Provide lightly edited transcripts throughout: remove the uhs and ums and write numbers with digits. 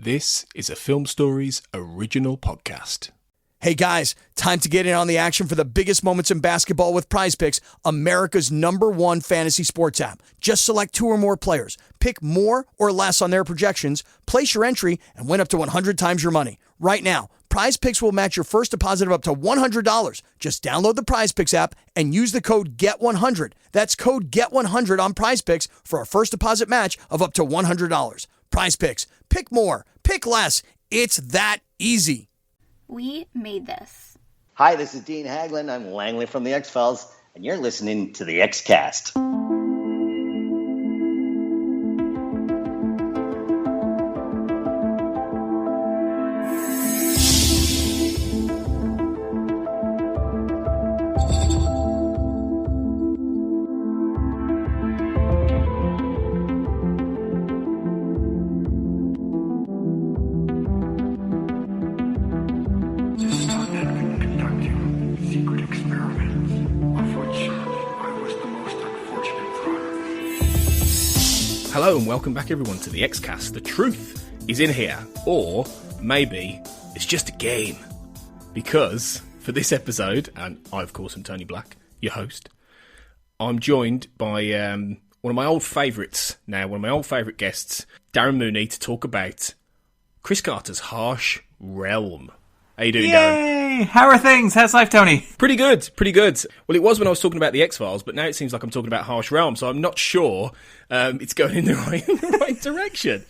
This is a Film Stories original podcast. Hey guys, time to get in on the action for the biggest moments in basketball with Prize Picks, America's #1 fantasy sports app. Just select 2 or more players, pick more or less on their projections, place your entry, and win up to 100 times your money. Right now, Prize Picks will match your first deposit of up to $100. Just download the Prize Picks app and use the code GET100. That's code GET100 on Prize Picks for a first deposit match of up to $100. Prize Picks. Pick more. Pick less. It's that easy. We made this. Hi, this is Dean Haglund. I'm Langley from the X-Files, and you're listening to the X-Cast. Hello and welcome back everyone to the X-Cast. The truth is in here, or maybe it's just a game. Because for this episode, and I of course am Tony Black, your host, I'm joined by one of my old favourites now, one of my old favourite guests, Darren Mooney, to talk about Chris Carter's Harsh Realm. How you doing, Darren? Yay! How are things? How's life, Tony? Pretty good, pretty good. Well, it was when I was talking about the X-Files, but now it seems like I'm talking about Harsh Realm, so I'm not sure it's going in the right direction.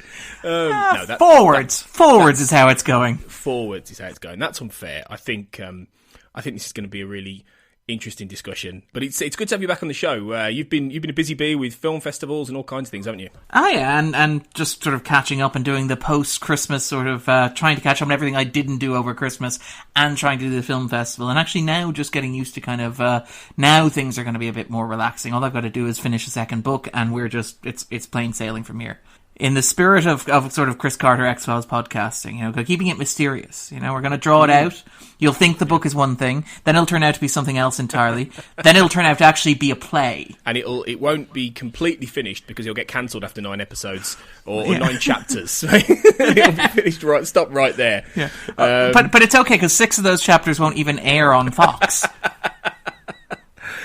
Forwards is how it's going. Forwards is how it's going. That's unfair. I think this is going to be a really interesting discussion. But it's good to have you back on the show. You've been a busy bee with film festivals and all kinds of things, haven't you? Oh yeah, and just sort of catching up and doing the post-Christmas sort of trying to catch up on everything I didn't do over Christmas and trying to do the film festival. And actually now just getting used to kind of now things are going to be a bit more relaxing. All I've got to do is finish a second book and we're just it's plain sailing from here. In the spirit of sort of Chris Carter X-Files podcasting, keeping it mysterious. We're going to draw it out. You'll think the book is one thing, then it'll turn out to be something else entirely. Then it'll turn out to actually be a play. And it won't be completely finished because it'll get cancelled after 9 episodes or 9 chapters. It'll be finished right, stop right there. Yeah. But it's okay because 6 of those chapters won't even air on Fox.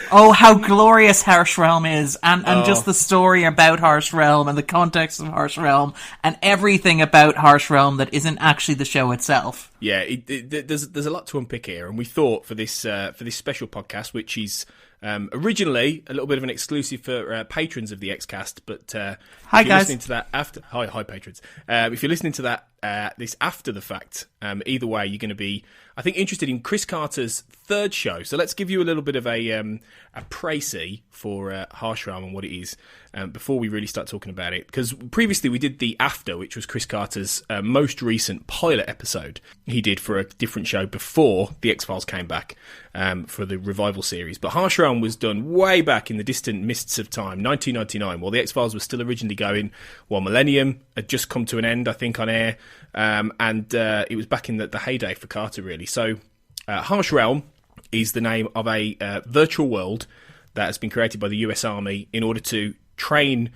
Oh, how glorious Harsh Realm is, and just the story about Harsh Realm and the context of Harsh Realm and everything about Harsh Realm that isn't actually the show itself. Yeah, there's a lot to unpick here, and we thought for this special podcast, which is originally a little bit of an exclusive for patrons of the X-Cast, but hi if you're guys, listening to that after hi patrons. If you're listening to that this after the fact, either way, you're going to be, I think, interested in Chris Carter's third show. So let's give you a little bit of a précis for Harsh Realm and what it is before we really start talking about it. Because previously we did the After, which was Chris Carter's most recent pilot episode he did for a different show before the X-Files came back for the revival series. But Harsh Realm was done way back in the distant mists of time, 1999, while the X-Files was still originally going, while Millennium had just come to an end, I think, on air. And it was back in the heyday for Carter, really. So Harsh Realm is the name of a virtual world that has been created by the US Army in order to train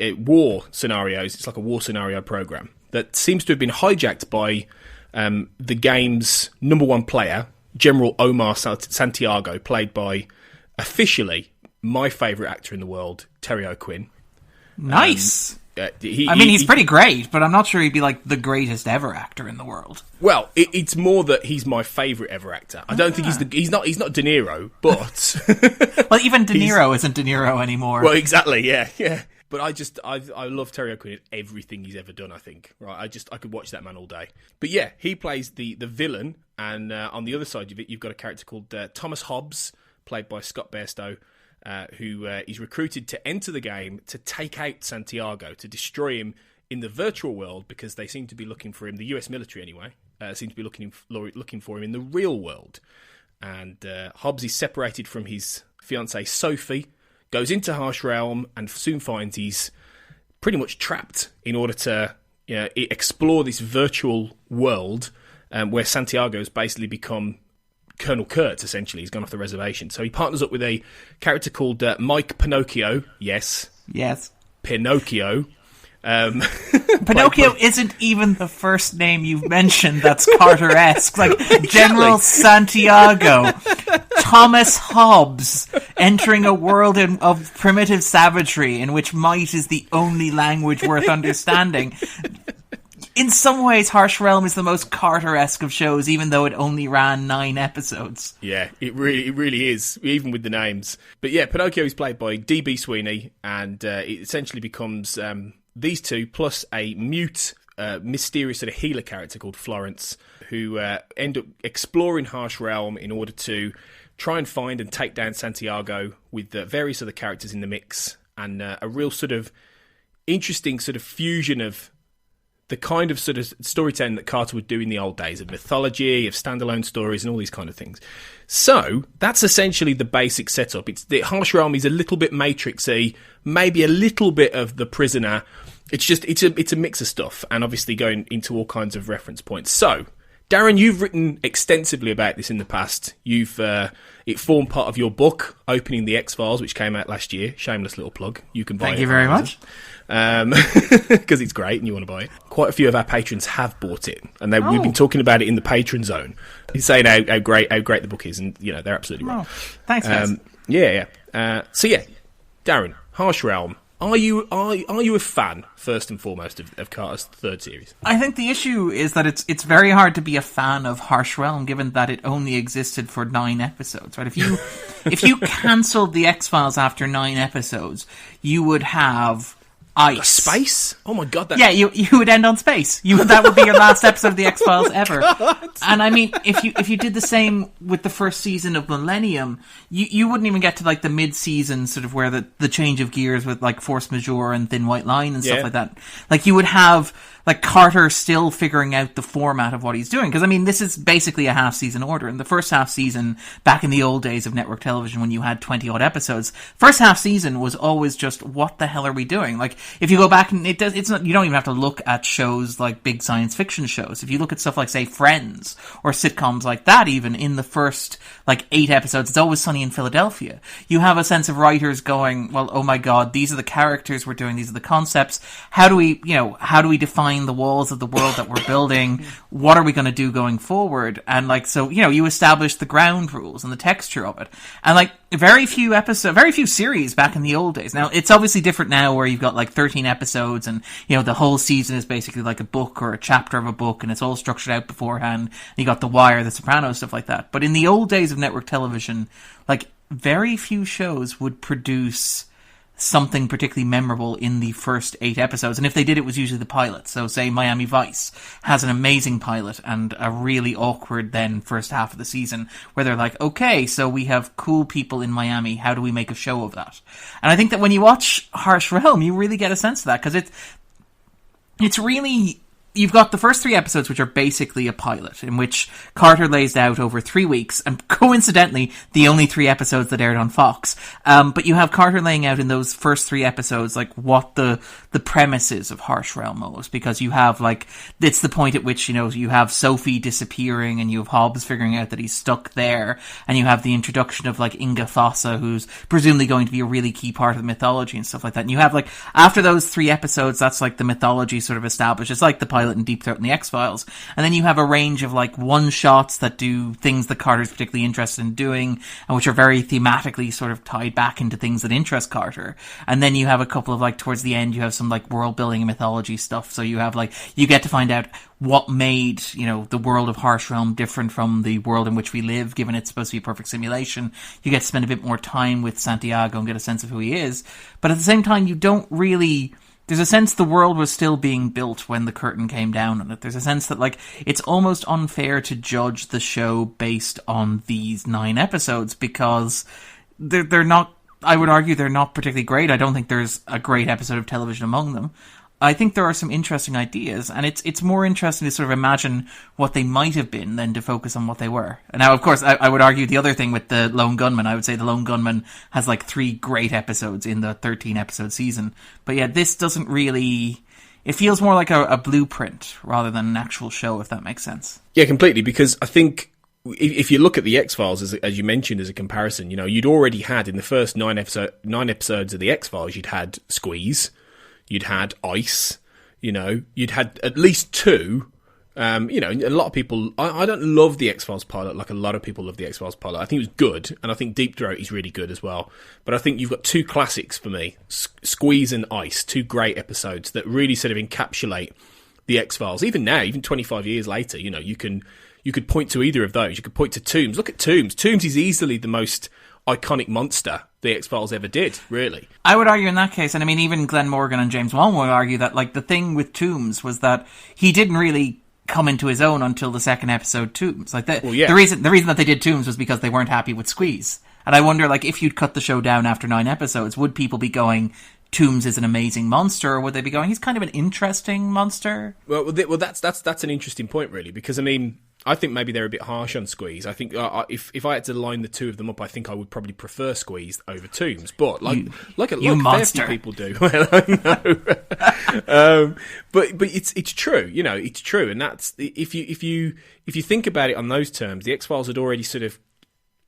war scenarios. It's like a war scenario program that seems to have been hijacked by the game's #1 player, General Omar Santiago, played by, officially, my favourite actor in the world, Terry O'Quinn. Nice! He's pretty great, but I'm not sure he'd be like the greatest ever actor in the world. Well, it's more that he's my favourite ever actor. I don't think he's not De Niro, but well, even De Niro isn't De Niro anymore. Well, exactly, yeah. But I love Terry O'Quinn in everything he's ever done. I think, right? I could watch that man all day. But yeah, he plays the villain, and on the other side of it, you've got a character called Thomas Hobbs, played by Scott Bairstow, who is recruited to enter the game to take out Santiago, to destroy him in the virtual world, because they seem to be looking for him, the US military anyway, seem to be looking for him in the real world. And Hobbs is separated from his fiancée Sophie, goes into Harsh Realm, and soon finds he's pretty much trapped in order to explore this virtual world where Santiago's basically become Colonel Kurtz, essentially. He's gone off the reservation. So he partners up with a character called Mike Pinocchio. Yes. Yes. Pinocchio. Pinocchio isn't even the first name you've mentioned that's Carter-esque. Like General Santiago, Thomas Hobbes, entering a world of primitive savagery in which might is the only language worth understanding. In some ways, Harsh Realm is the most Carter-esque of shows, even though it only ran 9 episodes. Yeah, it really is, even with the names. But yeah, Pinocchio is played by D.B. Sweeney, and it essentially becomes these two, plus a mute, mysterious sort of healer character called Florence, who end up exploring Harsh Realm in order to try and find and take down Santiago, with various other characters in the mix, and a real sort of interesting sort of fusion of the kind of sort of storytelling that Carter would do in the old days, of mythology, of standalone stories, and all these kind of things. So that's essentially the basic setup. It's the Harsh Realm is a little bit Matrixy, maybe a little bit of The Prisoner. It's a mix of stuff, and obviously going into all kinds of reference points. So, Darren, you've written extensively about this in the past. It formed part of your book, Opening the X-Files, which came out last year. Shameless little plug. You can buy it. Thank you very much. Because it's great and you want to buy it. Quite a few of our patrons have bought it, and we've been talking about it in the patron zone. He's saying how great the book is, and they're absolutely right. Thanks, guys. So Darren, Harsh Realm. Are you a fan, first and foremost, of Carter's third series? I think the issue is that it's very hard to be a fan of Harsh Realm, given that it only existed for 9 episodes. Right? If you cancelled the X-Files after 9 episodes, you would have ice. Space? Oh my god! Yeah, you would end on space. That would be your last episode of the X-Files ever. And I mean, if you did the same with the first season of Millennium, you wouldn't even get to like the mid-season sort of where the change of gears with like Force Majeure and Thin White Line and stuff like that. Like you would have like Carter still figuring out the format of what he's doing. Because I mean, this is basically a half-season order. In the first half-season, back in the old days of network television when you had 20-odd episodes, first half-season was always just, what the hell are we doing? Like, if you go back and it's not, you don't even have to look at shows like big science fiction shows. If you look at stuff like, say, Friends, or sitcoms like that, even in the first like 8 episodes, It's Always Sunny in Philadelphia. You have a sense of writers going, well, oh my god, these are the characters we're doing, these are the concepts. How do we define the walls of the world that we're building? What are we going to do going forward? And like, so, you establish the ground rules and the texture of it. And like, very few series back in the old days. Now, it's obviously different now where you've got like 13 episodes and, the whole season is basically like a book or a chapter of a book, and it's all structured out beforehand. You got The Wire, The Sopranos, stuff like that. But in the old days of network television, like, very few shows would produce something particularly memorable in the first 8 episodes. And if they did, it was usually the pilot. So say Miami Vice has an amazing pilot and a really awkward then first half of the season where they're like, okay, so we have cool people in Miami. How do we make a show of that? And I think that when you watch Harsh Realm, you really get a sense of that, because it's really... You've got the first 3 episodes, which are basically a pilot, in which Carter lays out over 3 weeks, and coincidentally, the only 3 episodes that aired on Fox. But you have Carter laying out in those first 3 episodes, like, what the premise is of Harsh Realm almost, because you have, like, it's the point at which, you have Sophie disappearing, and you have Hobbs figuring out that he's stuck there, and you have the introduction of, like, Inga Fossa, who's presumably going to be a really key part of the mythology and stuff like that. And you have, like, after those 3 episodes, that's, like, the mythology sort of established. It's like the pilot in Deep Throat and the X-Files. And then you have a range of like one-shots that do things that Carter's particularly interested in doing, and which are very thematically sort of tied back into things that interest Carter. And then you have a couple of like, towards the end, you have some like world building and mythology stuff. So you have like, you get to find out what made, the world of Harsh Realm different from the world in which we live, given it's supposed to be a perfect simulation. You get to spend a bit more time with Santiago and get a sense of who he is. But at the same time, you don't really... There's a sense the world was still being built when the curtain came down on it. There's a sense that, like, it's almost unfair to judge the show based on these 9 episodes, because they're not, I would argue they're not particularly great. I don't think there's a great episode of television among them. I think there are some interesting ideas, and it's more interesting to sort of imagine what they might have been than to focus on what they were. And now, of course, I would argue the other thing with the Lone Gunman, I would say the Lone Gunman has like 3 great episodes in the 13-episode season. But yeah, this doesn't really... It feels more like a blueprint rather than an actual show, if that makes sense. Yeah, completely, because I think... If you look at the X-Files, as you mentioned, as a comparison, you'd already had in the first 9 episodes of the X-Files, you'd had Squeeze, you'd had ice, you'd had at least two. A lot of people. I don't love the X-Files pilot like a lot of people love the X-Files pilot. I think it was good, and I think Deep Throat is really good as well. But I think you've got two classics for me: Squeeze and Ice, two great episodes that really sort of encapsulate the X-Files. Even now, even 25 years later, you could point to either of those. You could point to Tooms. Look at Tooms. Tooms is easily the most iconic monster the X-Files ever did, really. I would argue in that case, and I mean, even Glenn Morgan and James Wan would argue that, like, the thing with Tooms was that he didn't really come into his own until the second episode, Tooms. Like, the reason that they did Tooms was because they weren't happy with Squeeze. And I wonder, like, if you'd cut the show down after 9 episodes, would people be going, Tooms is an amazing monster, or would they be going, he's kind of an interesting monster? Well, that's an interesting point, really, because, I mean, I think maybe they're a bit harsh on Squeeze. I think if I had to line the two of them up, I think I would probably prefer Squeeze over Tooms. But like fair few people do. Well, I know. But it's true. It's true, and that's if you think about it on those terms, the X-Files had already sort of.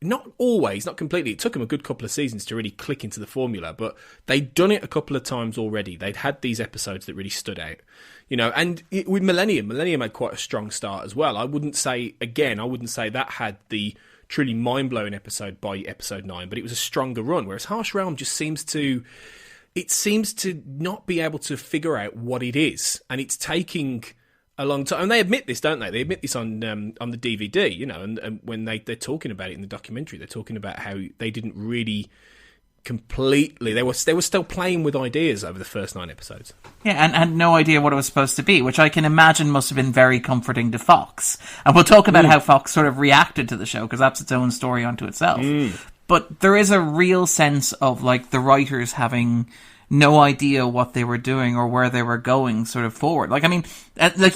Not always, not completely. It took them a good couple of seasons to really click into the formula, but they'd done it a couple of times already. They'd had these episodes that really stood out, and with Millennium had quite a strong start as well. I wouldn't say that had the truly mind-blowing episode by episode 9, but it was a stronger run, whereas Harsh Realm just seems to not be able to figure out what it is, and it's taking a long time, and they admit this, don't they? They admit this on the DVD, and when they're talking about it in the documentary, they're talking about how they didn't really completely. They were still playing with ideas over the first 9 episodes. Yeah, and had no idea what it was supposed to be, which I can imagine must have been very comforting to Fox. And we'll talk about how Fox sort of reacted to the show, because that's its own story unto itself. But there is a real sense of, like, the writers having no idea what they were doing or where they were going sort of forward. Like, I mean,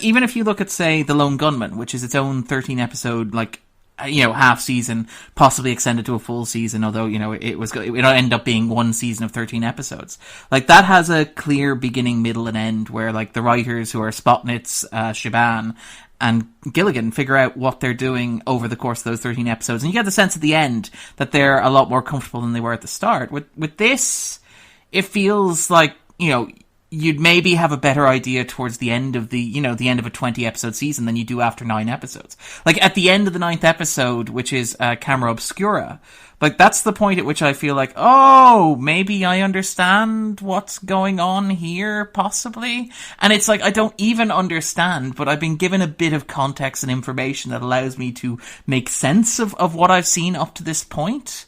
even if you look at, say, The Lone Gunman, which is its own 13 episode, like, half season, possibly extended to a full season, although, it ended up being one season of 13 episodes. Like, that has a clear beginning, middle, and end where, like, the writers who are Spotnitz, Shaban, and Gilligan figure out what they're doing over the course of those 13 episodes. And you get the sense at the end that they're a lot more comfortable than they were at the start. With this, it feels like, you'd maybe have a better idea towards the end of the end of a 20 episode season than you do after 9 episodes. Like, at the end of the 9th episode, which is Camera Obscura, like, that's the point at which I feel like, oh, maybe I understand what's going on here, possibly. And it's like, I don't even understand, but I've been given a bit of context and information that allows me to make sense of what I've seen up to this point.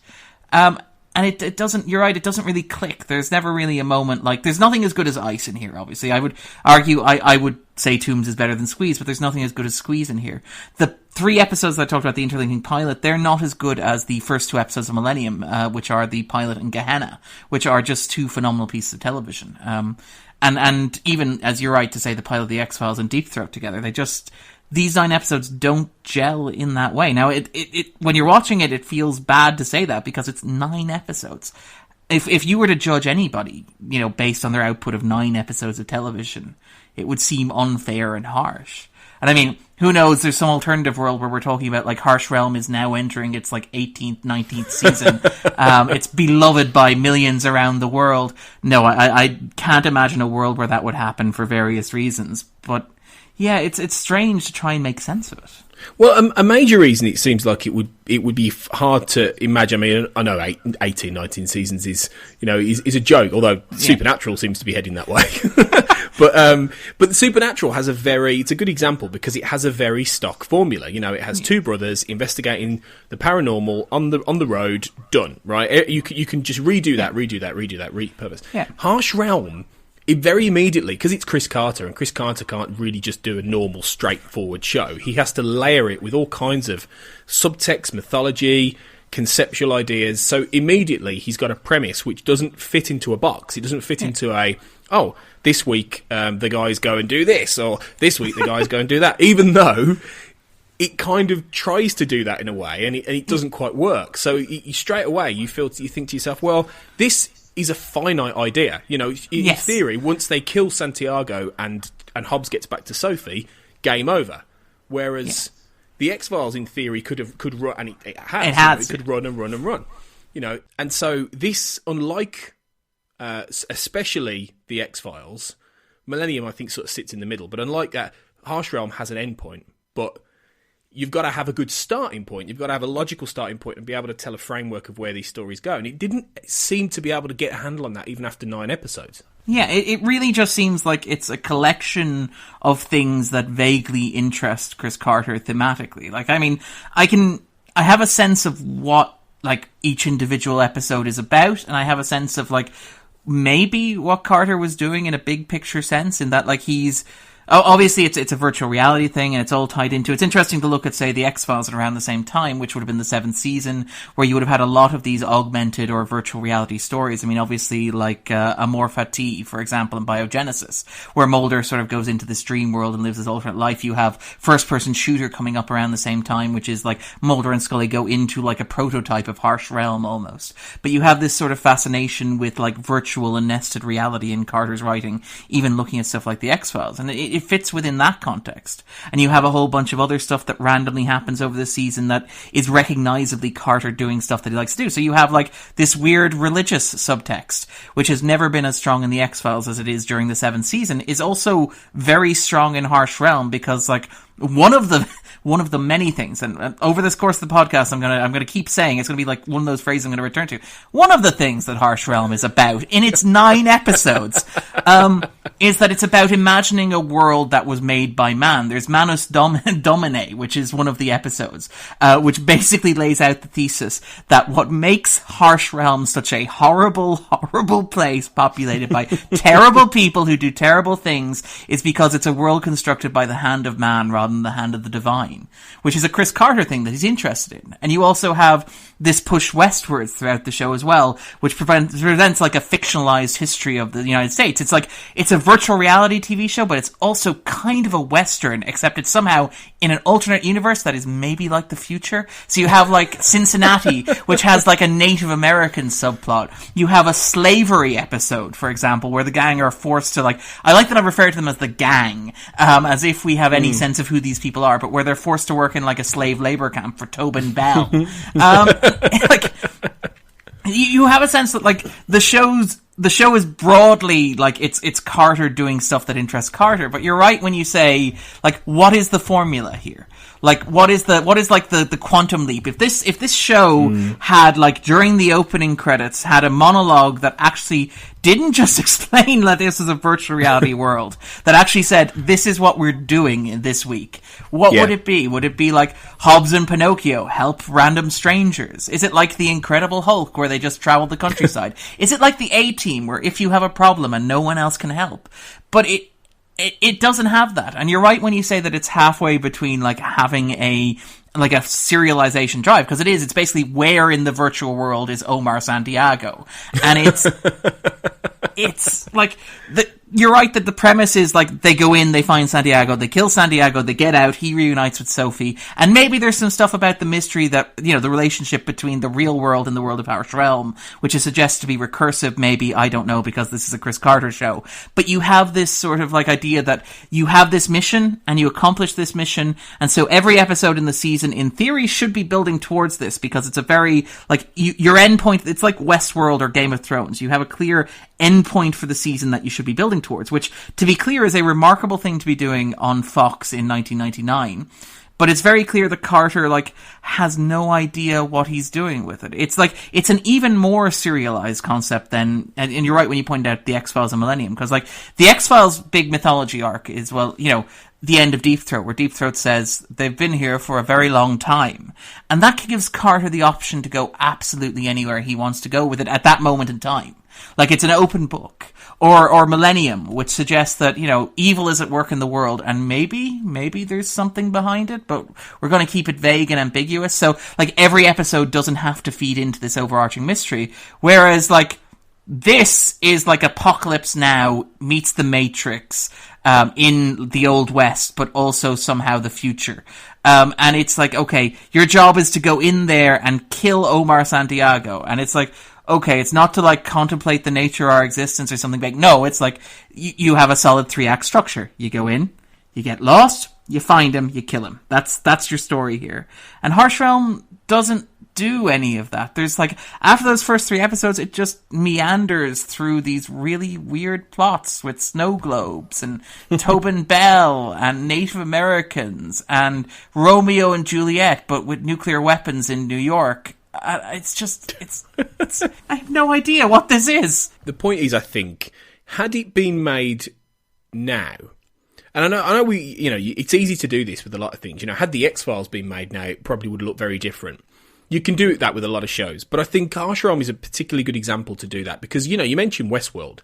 And it doesn't, you're right, it doesn't really click. There's never really a moment, like, there's nothing as good as Ice in here, obviously. I would argue, I would say Tooms is better than Squeeze, but there's nothing as good as Squeeze in here. The 3 episodes that I talked about, the interlinking pilot, they're not as good as the first 2 episodes of Millennium, which are the pilot and Gehenna, which are just 2 phenomenal pieces of television. And even, as you're right to say, the pilot of the X-Files and Deep Throat together, these 9 episodes don't gel in that way. Now, it when you're watching it, it feels bad to say that because it's 9 episodes. If you were to judge anybody, based on their output of 9 episodes of television, it would seem unfair and harsh. And I mean, who knows, there's some alternative world where we're talking about, like, Harsh Realm is now entering its, like, 18th, 19th season. It's beloved by millions around the world. No, I can't imagine a world where that would happen for various reasons, but yeah, it's strange to try and make sense of it. Well, a major reason it seems like it would be hard to imagine. I mean, I know 18, 19 seasons is a joke, although Supernatural seems to be heading that way. But Supernatural has it's a good example because it has a very stock formula. It has 2 brothers investigating the paranormal on the road, done, right? You can just redo that, repurpose. Yeah. Harsh Realm, it very immediately, because it's Chris Carter, and Chris Carter can't really just do a normal, straightforward show. He has to layer it with all kinds of subtext, mythology, conceptual ideas. So immediately he's got a premise which doesn't fit into a box. It doesn't fit into this week the guys go and do this, or this week the guys go and do that, even though it kind of tries to do that in a way, and it doesn't quite work. So you straight away you think to yourself, well, this is a finite idea. In theory, once they kill Santiago and Hobbs gets back to Sophie, game over. Whereas the X-Files, in theory, could run, and it has. It could run and run and run. And so this, unlike especially the X-Files. Millennium, I think, sort of sits in the middle. But unlike that, Harsh Realm has an end point. But you've got to have a good starting point. You've got to have a logical starting point and be able to tell a framework of where these stories go. And it didn't seem to be able to get a handle on that even after 9 episodes. Yeah, it really just seems like it's a collection of things that vaguely interest Chris Carter thematically. Like, I mean, I have a sense of what, like, each individual episode is about, and I have a sense of, like, maybe what Carter was doing in a big picture sense, in that, like, he's... Obviously, it's a virtual reality thing, and it's all tied into... It's interesting to look at, say, the X-Files at around the same time, which would have been the 7th season, where you would have had a lot of these augmented or virtual reality stories. I mean, obviously, like Amor Fati, for example, in Biogenesis, where Mulder sort of goes into this dream world and lives this alternate life. You have first-person shooter coming up around the same time, which is like Mulder and Scully go into like a prototype of Harsh Realm, almost. But you have this sort of fascination with like virtual and nested reality in Carter's writing, even looking at stuff like the X-Files. And it fits within that context. And you have a whole bunch of other stuff that randomly happens over the season that is recognizably Carter doing stuff that he likes to do. So you have like this weird religious subtext, which has never been as strong in the X-Files as it is during the 7th season, is also very strong in Harsh Realm, because like one of the many things, and over this course of the podcast, I'm gonna keep saying, it's gonna be like one of those phrases I'm gonna return to. One of the things that Harsh Realm is about in its 9 episodes, is that it's about imagining a world that was made by man. There's Manus Domine, which is one of the episodes, which basically lays out the thesis that what makes Harsh Realm such a horrible, horrible place populated by terrible people who do terrible things is because it's a world constructed by the hand of man rather than the hand of the divine, which is a Chris Carter thing that he's interested in. And you also have this push westwards throughout the show as well, which presents like a fictionalized history of the United States. It's like, it's a virtual reality TV show, but it's also kind of a Western, except it's somehow in an alternate universe that is maybe like the future. So you have like Cincinnati, which has like a Native American subplot. You have a slavery episode, for example, where the gang are forced to like, I like that I refer to them as the gang, as if we have any sense of who these people are, but where they're forced to work in like a slave labor camp for Tobin Bell. Like, you have a sense that like the show is broadly like it's Carter doing stuff that interests Carter, but you're right when you say like, what is the formula here? Like, what is like the quantum leap? If this show had, like, during the opening credits, had a monologue that actually didn't just explain that this is a virtual reality world, that actually said, this is what we're doing this week, what would it be? Would it be like Hobbs and Pinocchio help random strangers? Is it like the Incredible Hulk, where they just travel the countryside? Is it like the A-Team, where if you have a problem and no one else can help? But it doesn't have that. And you're right when you say that it's halfway between like having a serialization drive, because it's basically where in the virtual world is Omar Santiago. And it's like you're right that the premise is like they go in, they find Santiago, they kill Santiago, they get out, he reunites with Sophie, and maybe there's some stuff about the mystery that, you know, the relationship between the real world and the world of Harsh Realm, which is suggested to be recursive, maybe, I don't know, because this is a Chris Carter show. But you have this sort of like idea that you have this mission, and you accomplish this mission, and so every episode in the season, in theory, should be building towards this, because it's a very, like, your end point, it's like Westworld or Game of Thrones. You have a clear end point for the season that you should be building towards, which, to be clear, is a remarkable thing to be doing on Fox in 1999. But it's very clear that Carter, like, has no idea what he's doing with it. It's like, it's an even more serialized concept than, and you're right when you point out the X-Files and Millennium, because, like, the X-Files big mythology arc is, well, you know, the end of Deep Throat, where Deep Throat says they've been here for a very long time. And that gives Carter the option to go absolutely anywhere he wants to go with it at that moment in time. Like, it's an open book. Or Millennium, which suggests that, you know, evil is at work in the world, and maybe there's something behind it, but we're going to keep it vague and ambiguous. So, like, every episode doesn't have to feed into this overarching mystery. Whereas, like, this is like Apocalypse Now meets The Matrix, in the Old West, but also somehow the future. And it's like, okay, your job is to go in there and kill Omar Santiago. And it's like, okay, it's not to like contemplate the nature of our existence or something big. No, it's like you have a solid 3-act structure. You go in, you get lost, you find him, you kill him. That's your story here. And Harsh Realm doesn't do any of that. There's like, after those first 3 episodes, it just meanders through these really weird plots with snow globes and Tobin Bell and Native Americans and Romeo and Juliet, but with nuclear weapons in New York. It's I have no idea what this is. The point is, I think, had it been made now, and I know it's easy to do this with a lot of things. Had the X-Files been made now, it probably would look very different. You can do that with a lot of shows, but I think Harsh Realm is a particularly good example to do that because, you mentioned Westworld,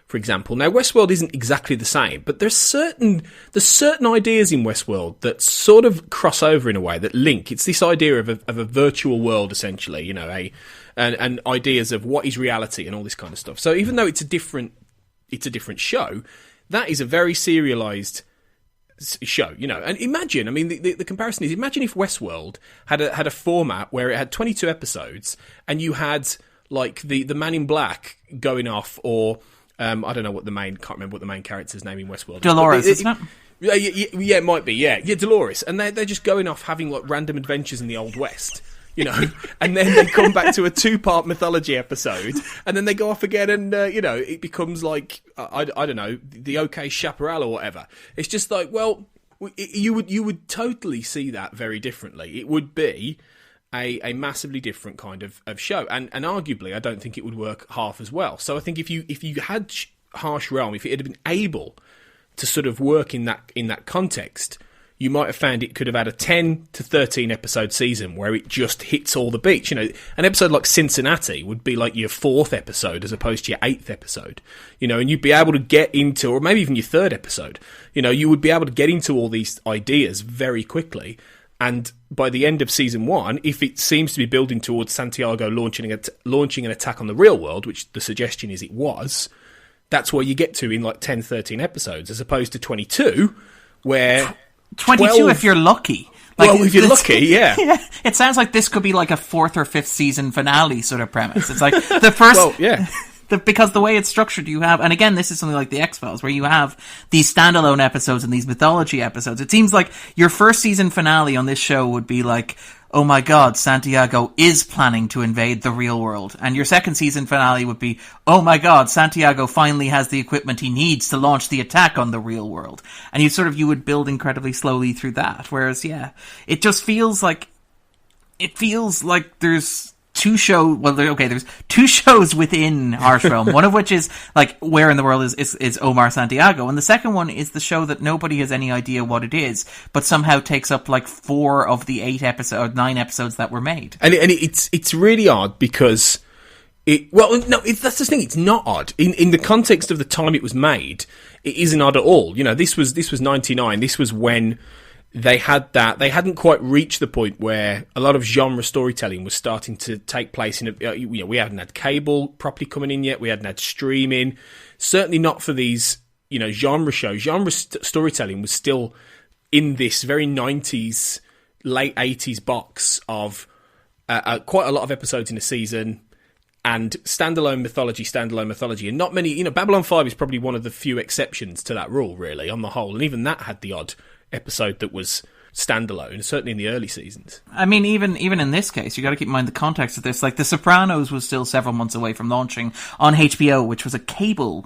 for example. Now, Westworld isn't exactly the same, but there's certain ideas in Westworld that sort of cross over in a way, that link. It's this idea of a virtual world, essentially, and ideas of what is reality and all this kind of stuff. So even though it's a different show, that is a very serialized show, and imagine, the comparison is, imagine if Westworld had a format where it had 22 episodes and you had like the Man in Black going off, or I don't know can't remember what the main character's name in Westworld is. Dolores, isn't it? Yeah, it might be, yeah, Dolores, and they're just going off having like random adventures in the Old West. And then they come back to a 2-part mythology episode, and then they go off again, and it becomes like I don't know, the OK Chaparral or whatever. It's just like, well, you would totally see that very differently. It would be a massively different kind of show, and arguably, I don't think it would work half as well. So I think if you had Harsh Realm, if it had been able to sort of work in that context, you might have found it could have had a 10 to 13 episode season where it just hits all the beats. An episode like Cincinnati would be like your 4th episode as opposed to your 8th episode. And you'd be able to get into, or maybe even your 3rd episode. You would be able to get into all these ideas very quickly. And by the end of season 1, if it seems to be building towards Santiago launching an attack on the real world, which the suggestion is it was, that's where you get to in like 10, 13 episodes, as opposed to 22, where 22 12, if you're lucky. If you're lucky, yeah. It sounds like this could be like a 4th or 5th season finale sort of premise. It's like the first... Well, yeah. Because the way it's structured, you have... And again, this is something like the X-Files, where you have these standalone episodes and these mythology episodes. It seems like your first season finale on this show would be like, oh my god, Santiago is planning to invade the real world. And your second season finale would be, oh my god, Santiago finally has the equipment he needs to launch the attack on the real world. And you would build incredibly slowly through that. Whereas, yeah, it just feels like there's there's 2 shows within Harsh Realm, one of which is like, where in the world is Omar Santiago, and the second one is the show that nobody has any idea what it is, but somehow takes up like 4 of the 9 episodes that were made. And it's really odd because that's the thing, it's not odd. In the context of the time it was made, it isn't odd at all. This was 99, this was when they hadn't quite reached the point where a lot of genre storytelling was starting to take place in we hadn't had cable properly coming in yet, we hadn't had streaming, certainly not for these, genre shows. Storytelling was still in this very 90s, late 80s box of quite a lot of episodes in a season, and standalone mythology, and not many, Babylon 5 is probably one of the few exceptions to that rule, really, on the whole, and even that had the odd episode that was standalone, certainly in the early seasons. Even in this case, you got to keep in mind the context of this. Like, The Sopranos was still several months away from launching on HBO, which was a cable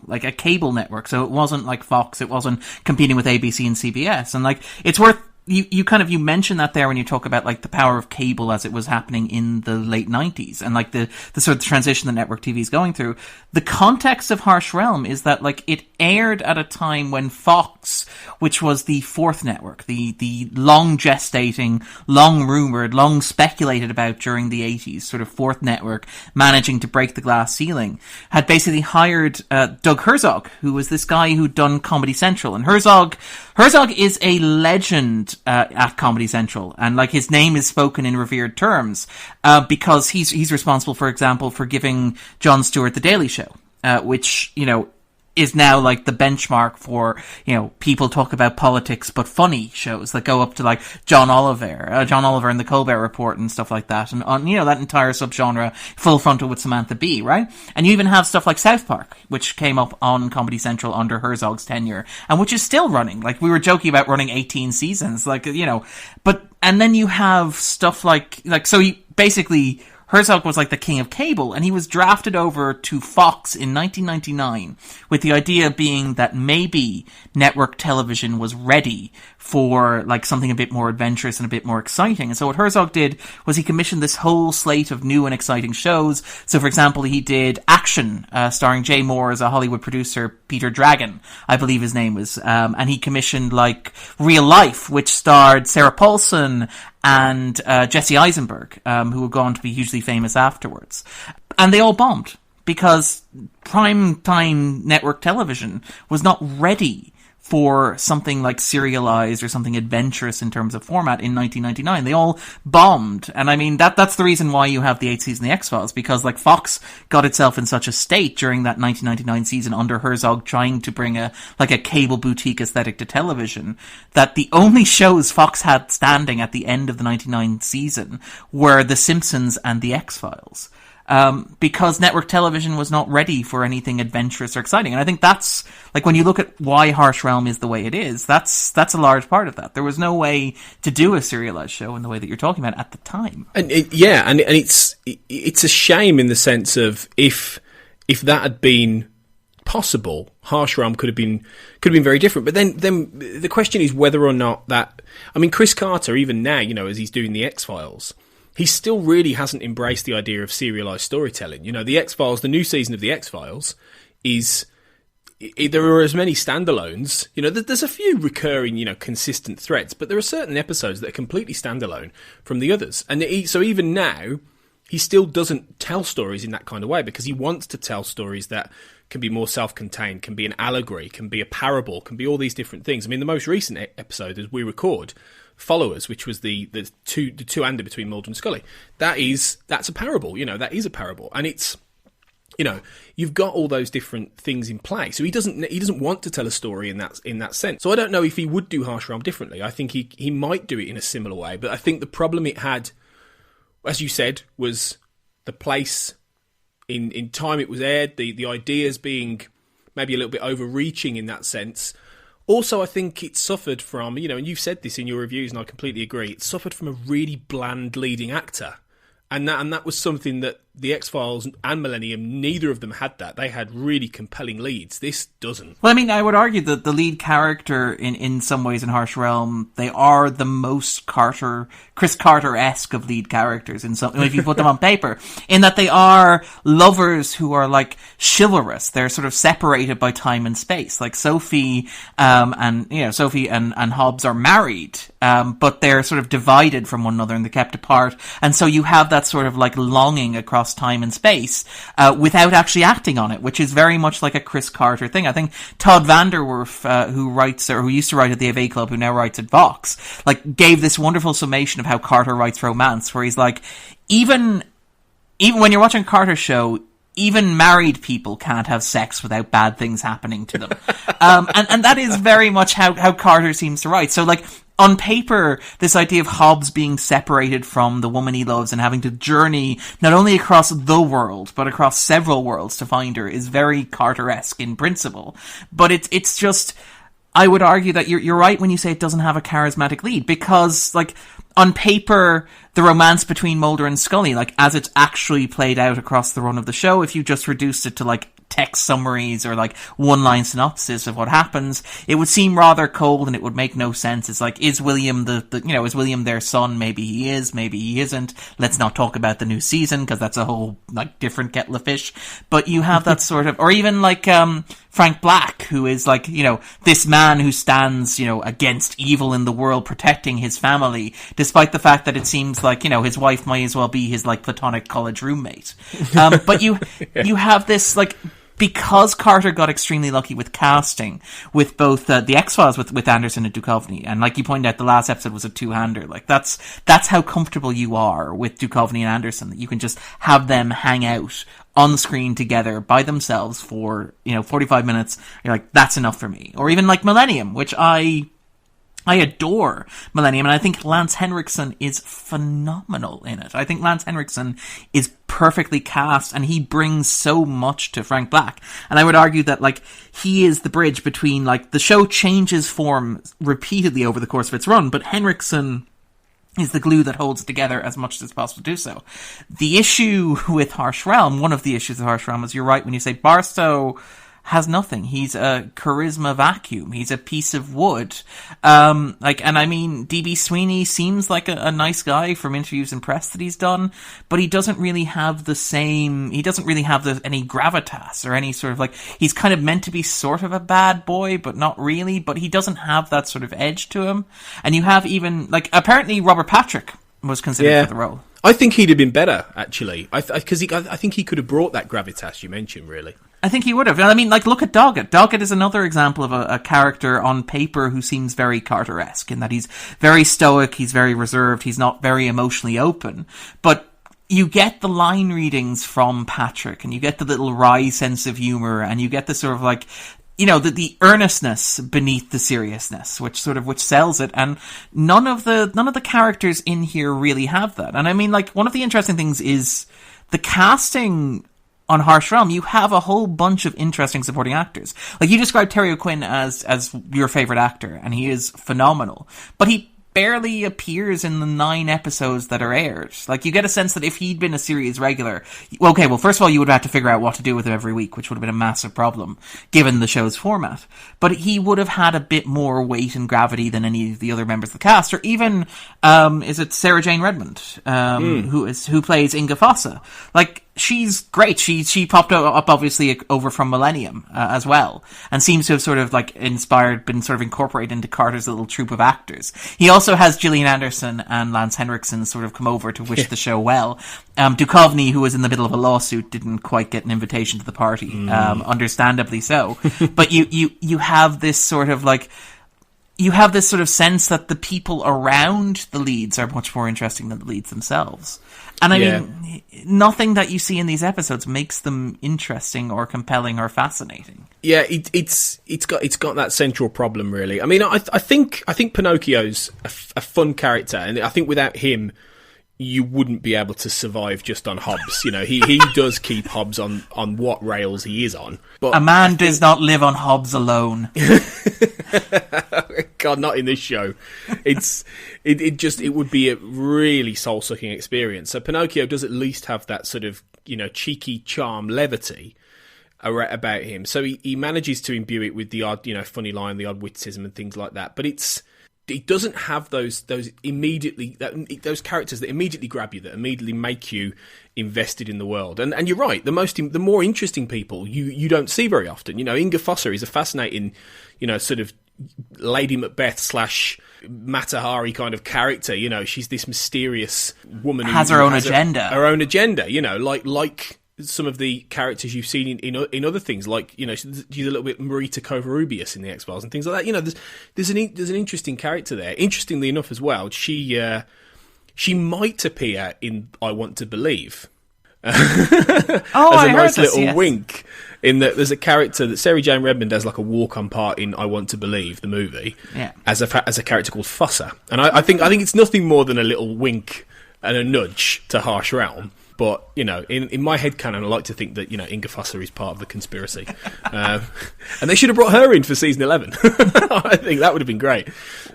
network. So it wasn't like Fox. It wasn't competing with ABC and CBS. And like, it's worth. You mentioned that there when you talk about like the power of cable as it was happening in the late 90s and like the sort of transition that network TV is going through. The context of Harsh Realm is that like it aired at a time when Fox, which was the 4th network, the long gestating, long rumored, long speculated about during the 80s sort of 4th network managing to break the glass ceiling, had basically hired Doug Herzog, who was this guy who'd done Comedy Central. And Herzog is a legend at Comedy Central, and like his name is spoken in revered terms because he's responsible, for example, for giving Jon Stewart The Daily Show, which is now like the benchmark for, you know, people talk about politics but funny shows that go up to like John Oliver and the Colbert Report and stuff like that, and on, you know, that entire subgenre, Full Frontal with Samantha Bee, right? And you even have stuff like South Park, which came up on Comedy Central under Herzog's tenure, and which is still running. Like, we were joking about running 18 seasons, like, you know, and then you have stuff like so he basically, Herzog was like the king of cable, and he was drafted over to Fox in 1999 with the idea being that maybe network television was ready for like something a bit more adventurous and a bit more exciting. And so what Herzog did was he commissioned this whole slate of new and exciting shows. So for example, he did Action, starring Jay Moore as a Hollywood producer, Peter Dragon, I believe his name was, and he commissioned like Real Life, which starred Sarah Paulson and Jesse Eisenberg, who would go on to be hugely famous afterwards. And they all bombed because primetime network television was not ready for something like serialized or something adventurous in terms of format in 1999. They all bombed. And I mean, that's the reason why you have the 8th season of the X-Files, because like Fox got itself in such a state during that 1999 season under Herzog trying to bring a cable boutique aesthetic to television, that the only shows Fox had standing at the end of the 99 season were The Simpsons and the X-Files. Because network television was not ready for anything adventurous or exciting. And I think that's, like, when you look at why Harsh Realm is the way it is, that's a large part of that. There was no way to do a serialized show in the way that you're talking about at the time. And it's a shame in the sense of if that had been possible, Harsh Realm could have been very different. But then the question is whether or not that, I mean, Chris Carter, even now, you know, as he's doing the X-Files, he still really hasn't embraced the idea of serialized storytelling. You know, the X-Files, the new season of the X-Files there are as many standalones. You know, there's a few recurring, you know, consistent threads, but there are certain episodes that are completely standalone from the others. And so even now, he still doesn't tell stories in that kind of way because he wants to tell stories that can be more self-contained, can be an allegory, can be a parable, can be all these different things. I mean, the most recent episode, as we record, Followers, which was the two-hander between Mulder and Scully, that's a parable. You know, that is a parable, and it's, you know, you've got all those different things in play. So he doesn't want to tell a story in that sense. So I don't know if he would do Harsh Realm differently. I think he might do it in a similar way, but I think the problem it had, as you said, was the place in time it was aired, the ideas being maybe a little bit overreaching in that sense. Also, I think it suffered from, you know, and you've said this in your reviews, and I completely agree, it suffered from a really bland leading actor. And that was something that the X-Files and Millennium, neither of them had that. They had really compelling leads. This doesn't. Well, I mean, I would argue that the lead character in some ways in Harsh Realm, they are the most Chris Carter-esque of lead characters in some, if you put them on paper, in that they are lovers who are like chivalrous. They're sort of separated by time and space. Like Sophie and Hobbs are married, but they're sort of divided from one another and they're kept apart. And so you have that sort of like longing across time and space without actually acting on it, which is very much like a Chris Carter thing. I think Todd Vanderwerf, who used to write at the AV Club, who now writes at Vox, like gave this wonderful summation of how Carter writes romance, where he's like, even when you're watching Carter's show, even married people can't have sex without bad things happening to them. And that is very much how Carter seems to write. So like, on paper, this idea of Hobbs being separated from the woman he loves and having to journey not only across the world, but across several worlds to find her is very Carter-esque in principle. But it's just, I would argue that you're right when you say it doesn't have a charismatic lead, because, like, on paper, the romance between Mulder and Scully, like, as it's actually played out across the run of the show, if you just reduced it to, like, text summaries or like one-line synopsis of what happens, it would seem rather cold and it would make no sense. It's like, is William is William their son? Maybe he is, maybe he isn't. Let's not talk about the new season because that's a whole like different kettle of fish. But you have that sort of, or even like Frank Black, who is like, you know, this man who stands, you know, against evil in the world, protecting his family, despite the fact that it seems like, you know, his wife might as well be his like platonic college roommate. But you have this like, because Carter got extremely lucky with casting with both the X-Files with Anderson and Duchovny, and like you pointed out, the last episode was a two-hander. Like that's how comfortable you are with Duchovny and Anderson, that you can just have them hang out on screen together by themselves for, 45 minutes, you're like, that's enough for me. Or even like Millennium, which I adore Millennium, and I think Lance Henriksen is phenomenal in it. I think Lance Henriksen is perfectly cast, and he brings so much to Frank Black. And I would argue that, like, he is the bridge between, like, the show changes form repeatedly over the course of its run, but Henriksen is the glue that holds it together as much as it's possible to do so. The issue with Harsh Realm, one of the issues with Harsh Realm, is you're right when you say Barstow has nothing. He's a charisma vacuum. He's a piece of wood. DB Sweeney seems like a nice guy from interviews and press that he's done, but he doesn't really have any gravitas or any sort of, like, he's kind of meant to be sort of a bad boy, but not really, but he doesn't have that sort of edge to him. And you have even, like, apparently Robert Patrick was considered for the role. I think he'd have been better, actually, because I think he could have brought that gravitas you mentioned, really. I think he would have. I mean, like, look at Doggett. Doggett is another example of a character on paper who seems very Carter-esque, in that he's very stoic, he's very reserved, he's not very emotionally open. But you get the line readings from Patrick, and you get the little wry sense of humour, and you get the sort of, like, the earnestness beneath the seriousness, which sells it, and none of the characters in here really have that. And I mean, like, one of the interesting things is the casting on Harsh Realm. You have a whole bunch of interesting supporting actors. Like, you described Terry O'Quinn as your favourite actor, and he is phenomenal. But he barely appears in the 9 episodes that are aired. Like, you get a sense that if he'd been a series regular, first of all, you would have to figure out what to do with him every week, which would have been a massive problem, given the show's format. But he would have had a bit more weight and gravity than any of the other members of the cast, or even, is it Sarah Jane Redmond, who plays Inga Fossa? Like, she's great. She popped up obviously over from Millennium as well, and seems to have sort of like been sort of incorporated into Carter's little troupe of actors. He also has Gillian Anderson and Lance Henriksen sort of come over to wish the show well. Duchovny, who was in the middle of a lawsuit, didn't quite get an invitation to the party, understandably so. But you have this sort of like, you have this sort of sense that the people around the leads are much more interesting than the leads themselves. And I mean, nothing that you see in these episodes makes them interesting or compelling or fascinating. Yeah, it's got that central problem, really. I mean, I think Pinocchio's a fun character, and I think without him, you wouldn't be able to survive just on Hobbs. He does keep Hobbs on what rails he is on. But a man does not live on Hobbs alone. God, not in this show. It would be a really soul-sucking experience. So Pinocchio does at least have that sort of, cheeky charm, levity about him. So he manages to imbue it with the odd, funny line, the odd witticism and things like that. But it doesn't have those characters that immediately grab you, that immediately make you invested in the world. And you're right, the more interesting people you don't see very often. Inga Fossa is a fascinating, sort of Lady Macbeth / Mata Hari kind of character. She's this mysterious woman has her own agenda. Her own agenda. Like some of the characters you've seen in other things, like she's a little bit Marita Covarrubias in the X-Files and things like that. There's an interesting character there. Interestingly enough, as well, she might appear in I Want to Believe. As a nice little wink. In that there's a character that Sarah Jane Redmond has like a walk-on part in I Want to Believe, the movie, as a character called Fossa, and I think it's nothing more than a little wink and a nudge to Harsh Realm. But, in my headcanon, I like to think that, Inga Fossa is part of the conspiracy. And they should have brought her in for season 11. I think that would have been great.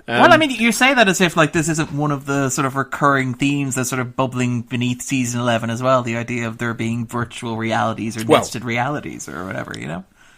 Well, I mean, you say that as if, like, this isn't one of the sort of recurring themes that's sort of bubbling beneath season 11 as well. The idea of there being virtual realities or nested realities or whatever,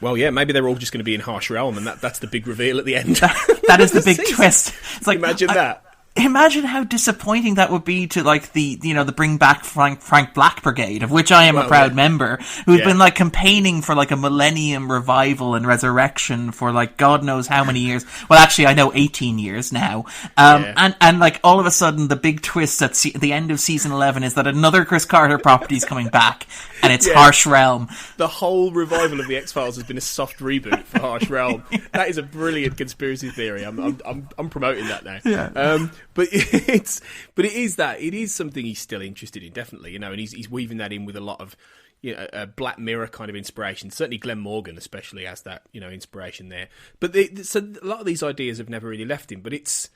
Well, yeah, maybe they're all just going to be in Harsh Realm, and that's the big reveal at the end. That is the big twist. It's like, imagine that. Imagine how disappointing that would be to, like, the Bring Back Frank Black Brigade, of which I am a proud member, who've been, like, campaigning for, like, a Millennium revival and resurrection for, like, God knows how many years. Well, actually, I know 18 years now. And, like, all of a sudden, the big twist at the end of season 11 is that another Chris Carter property is coming back, and it's Harsh Realm. The whole revival of the X-Files has been a soft reboot for Harsh Realm. That is a brilliant conspiracy theory. I'm promoting that now. Yeah. But it is something he's still interested in, definitely, and he's weaving that in with a lot of, a Black Mirror kind of inspiration. Certainly Glenn Morgan especially has that, inspiration there. But so a lot of these ideas have never really left him. But it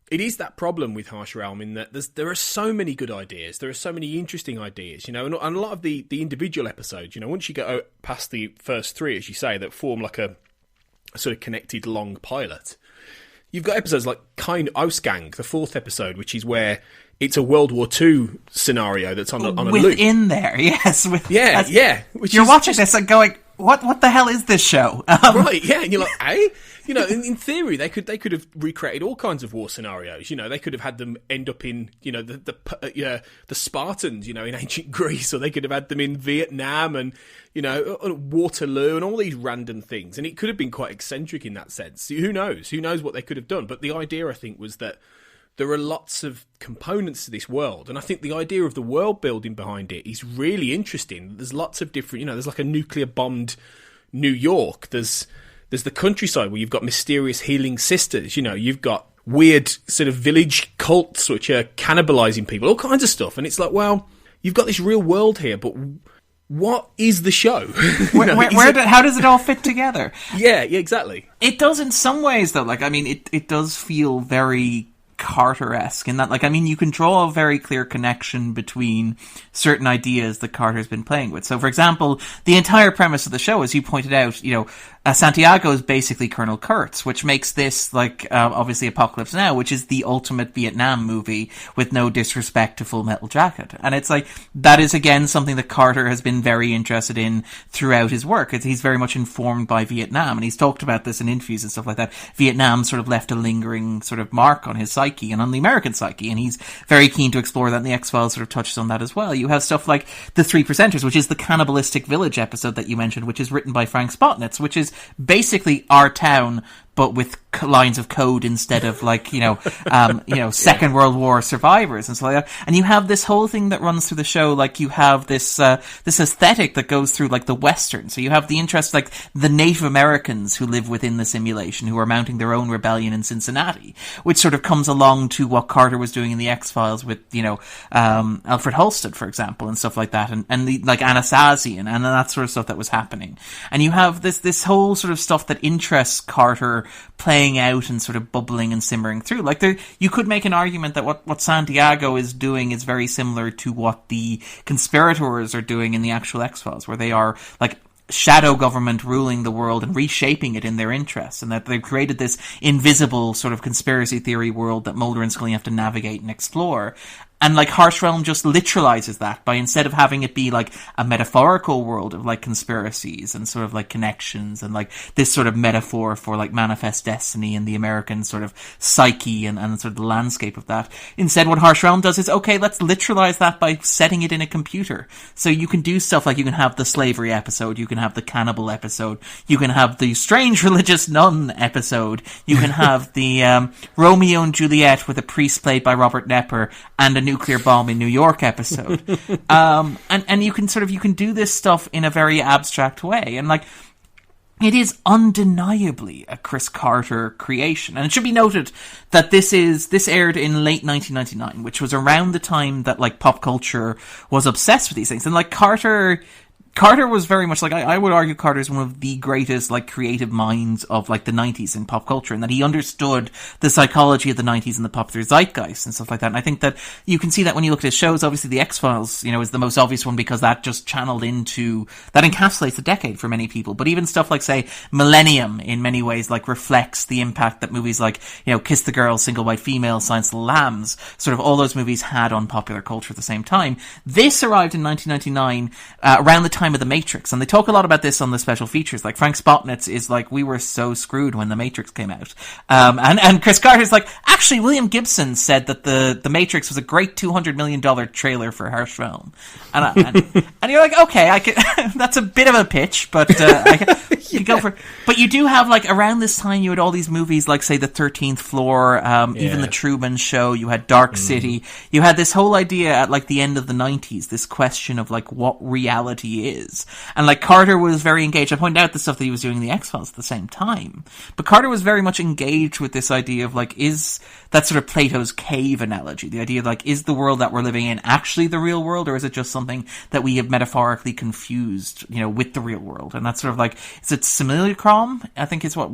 is that problem with Harsh Realm in that there are so many good ideas. There are so many interesting ideas, and a lot of the individual episodes, once you get past the first three, as you say, that form like a sort of connected long pilot, you've got episodes like Kind Ausgang, the fourth episode, which is where it's a World War II scenario that's on a loop. Within there, yes. Yeah. You're watching this and going, what the hell is this show? Right, yeah, and you're like, eh? In theory, they could have recreated all kinds of war scenarios. They could have had them end up in, the Spartans, in ancient Greece, or they could have had them in Vietnam and, Waterloo and all these random things. And it could have been quite eccentric in that sense. Who knows? Who knows what they could have done? But the idea, I think, was that there are lots of components to this world, and I think the idea of the world building behind it is really interesting. There's lots of different, there's like a nuclear bombed New York. There's the countryside where you've got mysterious healing sisters. You've got weird sort of village cults which are cannibalizing people, all kinds of stuff. And it's like, well, you've got this real world here, but what is the show? How does it all fit together? Yeah, exactly. It does in some ways, though. It does feel very Carter-esque in that, you can draw a very clear connection between certain ideas that Carter's been playing with. So, for example, the entire premise of the show, as you pointed out, Santiago is basically Colonel Kurtz, which makes this, obviously Apocalypse Now, which is the ultimate Vietnam movie with no disrespect to Full Metal Jacket. And it's that is, again, something that Carter has been very interested in throughout his work. He's very much informed by Vietnam, and he's talked about this in interviews and stuff like that. Vietnam sort of left a lingering sort of mark on his psyche and on the American psyche, and he's very keen to explore that, and the X-Files sort of touches on that as well. You have stuff like The Three Percenters, which is the Cannibalistic Village episode that you mentioned, which is written by Frank Spotnitz, which is basically our town, but with lines of code instead of Second World War survivors and so like that. And you have this whole thing that runs through the show. You have this aesthetic that goes through the Western. So you have the interest, the Native Americans who live within the simulation, who are mounting their own rebellion in Cincinnati, which sort of comes along to what Carter was doing in the X-Files with, Alfred Halstead, for example, and stuff like that. And the, Anasazi and that sort of stuff that was happening. And you have this whole sort of stuff that interests Carter playing out and sort of bubbling and simmering through. You could make an argument that what Santiago is doing is very similar to what the conspirators are doing in the actual X-Files, where they are shadow government ruling the world and reshaping it in their interests, and that they've created this invisible sort of conspiracy theory world that Mulder and Scully have to navigate and explore. And Harsh Realm just literalizes that by, instead of having it be a metaphorical world of conspiracies and sort of connections and this sort of metaphor for manifest destiny and the American sort of psyche and sort of the landscape of that. Instead, what Harsh Realm does is, okay, let's literalize that by setting it in a computer. So you can do stuff you can have the slavery episode, you can have the cannibal episode, you can have the strange religious nun episode, you can have the Romeo and Juliet with a priest played by Robert Knepper and a nuclear bomb in New York episode. And you can do this stuff in a very abstract way. And it is undeniably a Chris Carter creation. And it should be noted that this aired in late 1999, which was around the time that pop culture was obsessed with these things. And Carter was very much I would argue Carter is one of the greatest creative minds of the 90s in pop culture, and that he understood the psychology of the 90s and the popular zeitgeist and stuff like that. And I think that you can see that when you look at his shows. Obviously the X-Files, is the most obvious one because that just channeled into, that encapsulates the decade for many people. But even stuff say Millennium in many ways reflects the impact that movies Kiss the Girl, Single White Female, Silence of the Lambs, sort of all those movies had on popular culture at the same time. This arrived in 1999 around the time of The Matrix, and they talk a lot about this on the special features. Frank Spotnitz is we were so screwed when The Matrix came out, and Chris Carter's actually William Gibson said that the Matrix was a great $200 million trailer for Harsh Realm, and you're okay, I can, that's a bit of a pitch, but you go for. But you do have around this time you had all these movies say The 13th Floor, even The Truman Show. You had Dark City. You had this whole idea at the end of the 90s, this question of what reality is. is. And like Carter was very engaged. I pointed out the stuff that he was doing in the X-Files at the same time. But Carter was very much engaged with this idea of like, is that sort of Plato's cave analogy, the idea of like, is the world that we're living in actually the real world, or is it just something that we have metaphorically confused, with the real world? And that's sort of like, is it simulacrum? I think is what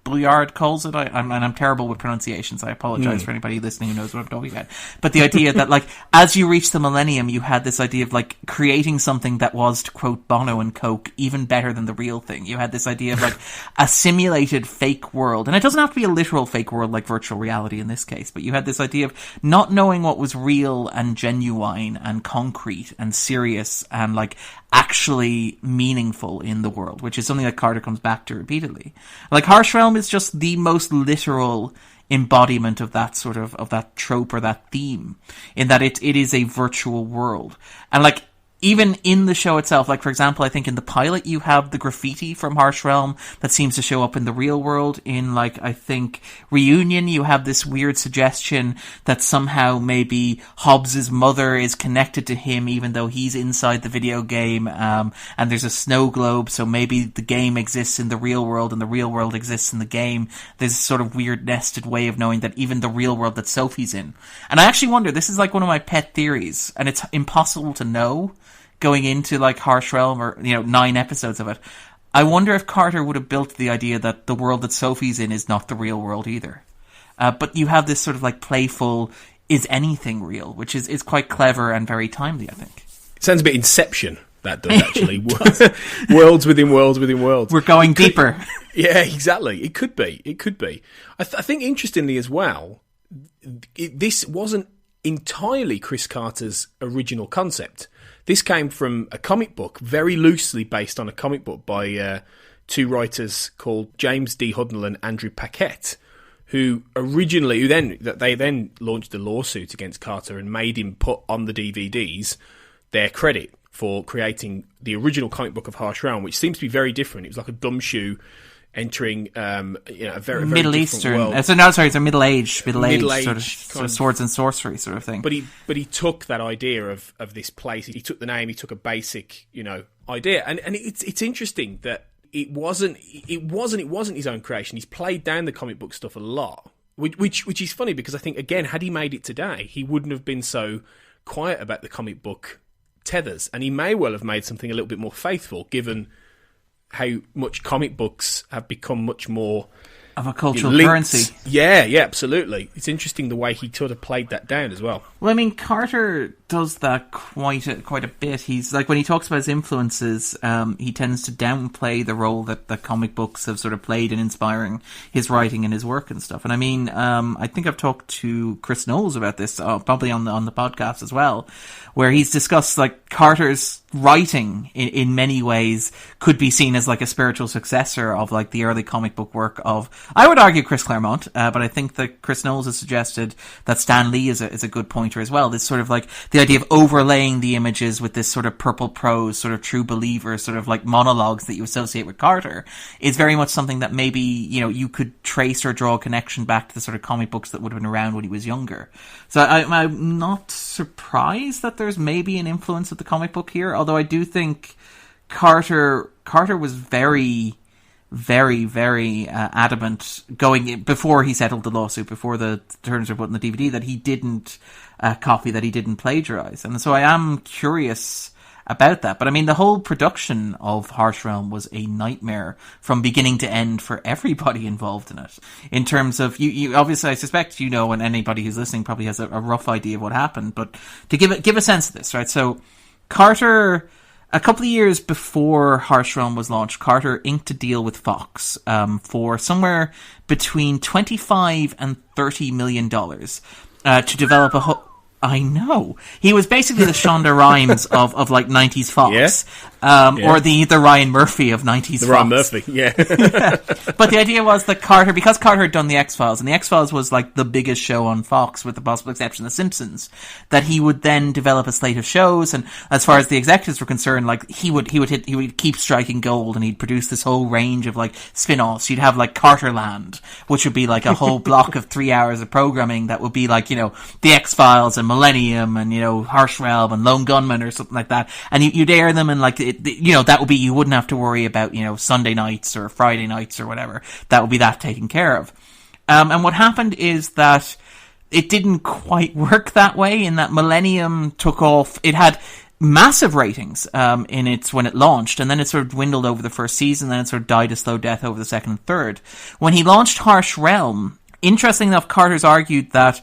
Bouillard calls it. I'm terrible with pronunciations. I apologize for anybody listening who knows what I'm talking about. But the idea that, like, as you reach the millennium, you had this idea of, like, creating something that was, to quote Bono and Coke, even better than the real thing. You had this idea of, like, a simulated fake world. And it doesn't have to be a literal fake world like virtual reality in this case, but you had this idea of not knowing what was real and genuine and concrete and serious and, like, actually meaningful in the world, which is something that Carter comes back to repeatedly. Like, Harsh Realm is just the most literal embodiment of that sort of that trope or that theme, in that it is a virtual world. And like, even in the show itself, like for example, I think in the pilot you have the graffiti from Harsh Realm that seems to show up in the real world. In like, I think Reunion, you have this weird suggestion that somehow maybe Hobbs's mother is connected to him even though he's inside the video game, and there's a snow globe, so maybe the game exists in the real world and the real world exists in the game. There's a sort of weird nested way of knowing that even the real world that Sophie's in. And I actually wonder, this is like one of my pet theories, and it's impossible to know going into like Harsh Realm or 9 episodes of it. I wonder if Carter would have built the idea that the world that Sophie's in is not the real world either. But you have this sort of like playful, is anything real, which is quite clever and very timely, I think. It sounds a bit Inception, that does actually. Worlds within worlds within worlds. We're going deeper. Yeah, exactly. It could be. I think interestingly as well, this wasn't entirely Chris Carter's original concept. This came from a comic book, very loosely based on a comic book by 2 writers called James D. Hudnall and Andrew Paquette, who then launched a lawsuit against Carter and made him put on the DVDs their credit for creating the original comic book of Harsh Realm, which seems to be very different. It was like a gumshoe entering a very Middle Eastern world. It's a middle-aged sort of swords and sorcery sort of thing. But he took that idea of this place. He took the name. He took a basic idea, and it's interesting that it wasn't his own creation. He's played down the comic book stuff a lot, which is funny because I think again, had he made it today, he wouldn't have been so quiet about the comic book tethers, and he may well have made something a little bit more faithful, given how much comic books have become much more of a cultural currency. Yeah, absolutely. It's interesting the way he sort of played that down as well. Well, I mean, Carter does that quite a bit. He's like, when he talks about his influences, he tends to downplay the role that the comic books have sort of played in inspiring his writing and his work and stuff. And I mean, I think I've talked to Chris Knowles about this, probably on the podcast as well, where he's discussed like Carter's writing in many ways could be seen as like a spiritual successor of like the early comic book work of, I would argue, Chris Claremont, but I think that Chris Knowles has suggested that Stan Lee is a good pointer as well. This sort of like the idea of overlaying the images with this sort of purple prose, sort of true believer, sort of like monologues that you associate with Carter is very much something that maybe, you could trace or draw a connection back to the sort of comic books that would have been around when he was younger. So I'm not surprised that there's maybe an influence of the comic book here, although I do think Carter was very, very, very adamant going before he settled the lawsuit, before the terms were put in the DVD, that he didn't copy, that he didn't plagiarize. And so I am curious about that. But I mean, the whole production of Harsh Realm was a nightmare from beginning to end for everybody involved in it. In terms of, you obviously, I suspect and anybody who's listening probably has a rough idea of what happened, but to give a sense of this, right? So Carter, a couple of years before Harsh Realm was launched, Carter inked a deal with Fox for somewhere between $25 and $30 million to develop a whole... I know. He was basically the Shonda Rhimes of like 90s Fox. Or the Ryan Murphy of 90s Fox. Ryan Murphy, yeah. But the idea was that because Carter had done the X-Files, and the X-Files was like the biggest show on Fox, with the possible exception of The Simpsons, that he would then develop a slate of shows, and as far as the executives were concerned, like he would keep striking gold, and he'd produce this whole range of like spin-offs. You'd have like Carterland, which would be like a whole block of 3 hours of programming that would be like, the X-Files and Millennium and, Harsh Realm and Lone Gunman or something like that. And you'd air them, and like, that would be, you wouldn't have to worry about, Sunday nights or Friday nights or whatever. That would be that taken care of. And what happened is that it didn't quite work that way, in that Millennium took off. It had massive ratings when it launched, and then it sort of dwindled over the first season, then it sort of died a slow death over the second and third. When he launched Harsh Realm, interesting enough, Carter's argued that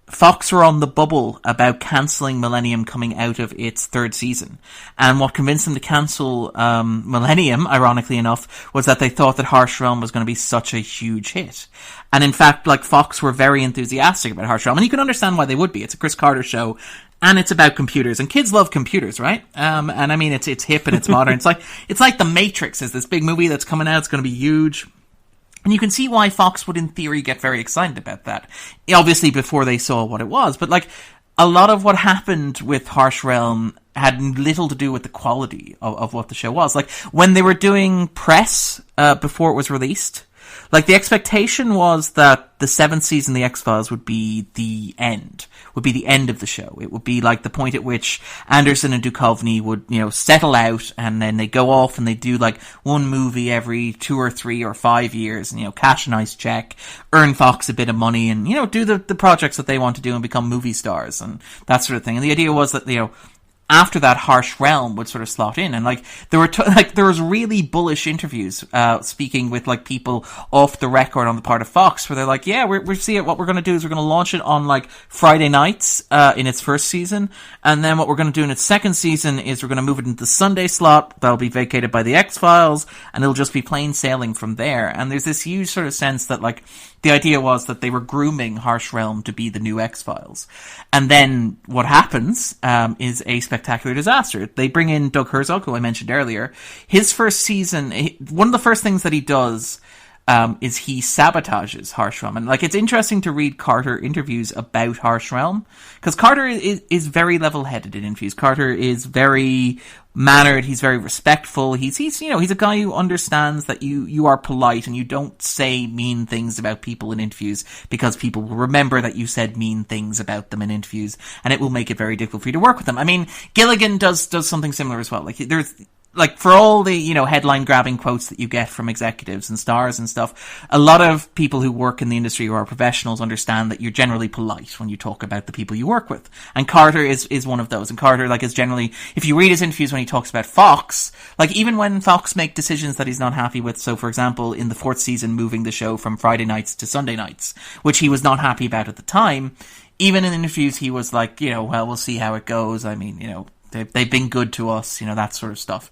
Fox were on the bubble about cancelling Millennium coming out of its third season. And what convinced them to cancel Millennium, ironically enough, was that they thought that Harsh Realm was going to be such a huge hit. And in fact, like, Fox were very enthusiastic about Harsh Realm. And you can understand why they would be. It's a Chris Carter show, and it's about computers. And kids love computers, right? And I mean, it's hip and it's modern. It's like The Matrix is this big movie that's coming out. It's going to be huge. And you can see why Fox would, in theory, get very excited about that. Obviously, before they saw what it was. But, like, a lot of what happened with Harsh Realm had little to do with the quality of what the show was. Like, when they were doing press before it was released, like, the expectation was that the seventh season of The X-Files would be the end of the show. It would be like the point at which Anderson and Duchovny would, settle out, and then they go off and they do like one movie every 2 or 3 or 5 years, and, cash a nice check, earn Fox a bit of money, and, do the projects that they want to do and become movie stars and that sort of thing. And the idea was that, after that, Harsh Realm would sort of slot in, and like there was really bullish interviews speaking with like people off the record on the part of Fox, where they're like, yeah, we're seeing what we're going to do is we're going to launch it on like Friday nights in its first season, and then what we're going to do in its second season is we're going to move it into the Sunday slot that'll be vacated by the X-Files, and it'll just be plain sailing from there. And there's this huge sort of sense that like the idea was that they were grooming Harsh Realm to be the new X-Files. And then what happens is a spectacular disaster. They bring in Doug Herzog, who I mentioned earlier. His first season, one of the first things that he does is he sabotages Harsh Realm. And like, it's interesting to read Carter interviews about Harsh Realm, because Carter is very level-headed in interviews. Carter is very mannered, he's very respectful, he's a guy who understands that you are polite and you don't say mean things about people in interviews, because people will remember that you said mean things about them in interviews, and it will make it very difficult for you to work with them. I mean, Gilligan does something similar as well. Like, there's, like, for all the, headline grabbing quotes that you get from executives and stars and stuff, a lot of people who work in the industry who are professionals understand that you're generally polite when you talk about the people you work with. And Carter is one of those. And Carter, like, is generally, if you read his interviews when he talks about Fox, like, even when Fox make decisions that he's not happy with, so for example, in the fourth season, moving the show from Friday nights to Sunday nights, which he was not happy about at the time, even in interviews he was like, well, we'll see how it goes. I mean, they've been good to us, that sort of stuff.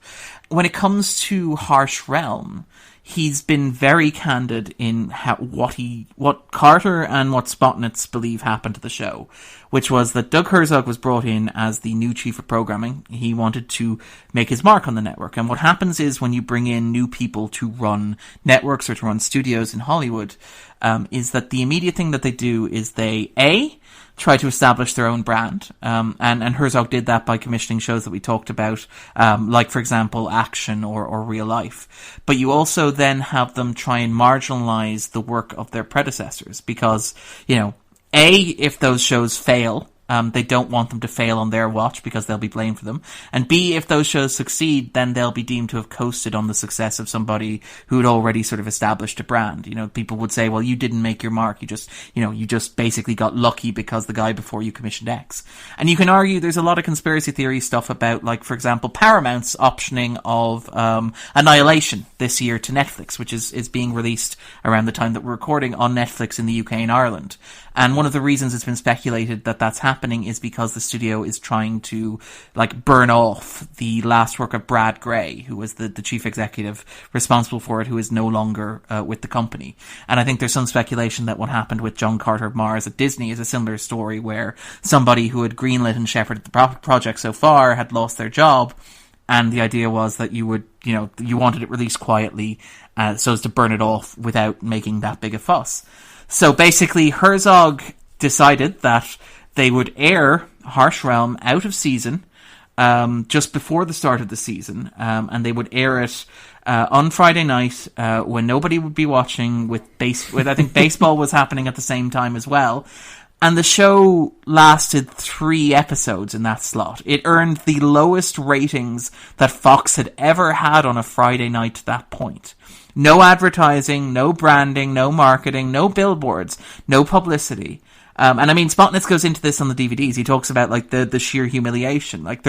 When it comes to Harsh Realm, he's been very candid in what Carter and what Spotnitz believe happened to the show, which was that Doug Herzog was brought in as the new chief of programming. He wanted to make his mark on the network. And what happens is, when you bring in new people to run networks or to run studios in Hollywood, is that the immediate thing that they do is they, try to establish their own brand. And Herzog did that by commissioning shows that we talked about, like, for example, Action or Real Life. But you also then have them try and marginalize the work of their predecessors, because, if those shows fail, they don't want them to fail on their watch, because they'll be blamed for them. And B, if those shows succeed, then they'll be deemed to have coasted on the success of somebody who had already sort of established a brand. People would say, well, you didn't make your mark. You just basically got lucky because the guy before you commissioned X. And you can argue there's a lot of conspiracy theory stuff about, like, for example, Paramount's optioning of Annihilation this year to Netflix, which is being released around the time that we're recording on Netflix in the UK and Ireland. And one of the reasons it's been speculated that that's happening is because the studio is trying to, like, burn off the last work of Brad Gray, who was the chief executive responsible for it, who is no longer with the company. And I think there's some speculation that what happened with John Carter of Mars at Disney is a similar story, where somebody who had greenlit and shepherded the project so far had lost their job. and the idea was that you wanted it released quietly, so as to burn it off without making that big a fuss. So basically, Herzog decided that they would air Harsh Realm out of season just before the start of the season, and they would air it on Friday night when nobody would be watching. With I think baseball was happening at the same time as well. And the show lasted 3 episodes in that slot. It earned the lowest ratings that Fox had ever had on a Friday night to that point. No advertising, no branding, no marketing, no billboards, no publicity. And I mean, Spotnitz goes into this on the DVDs. He talks about, like, the sheer humiliation. Like,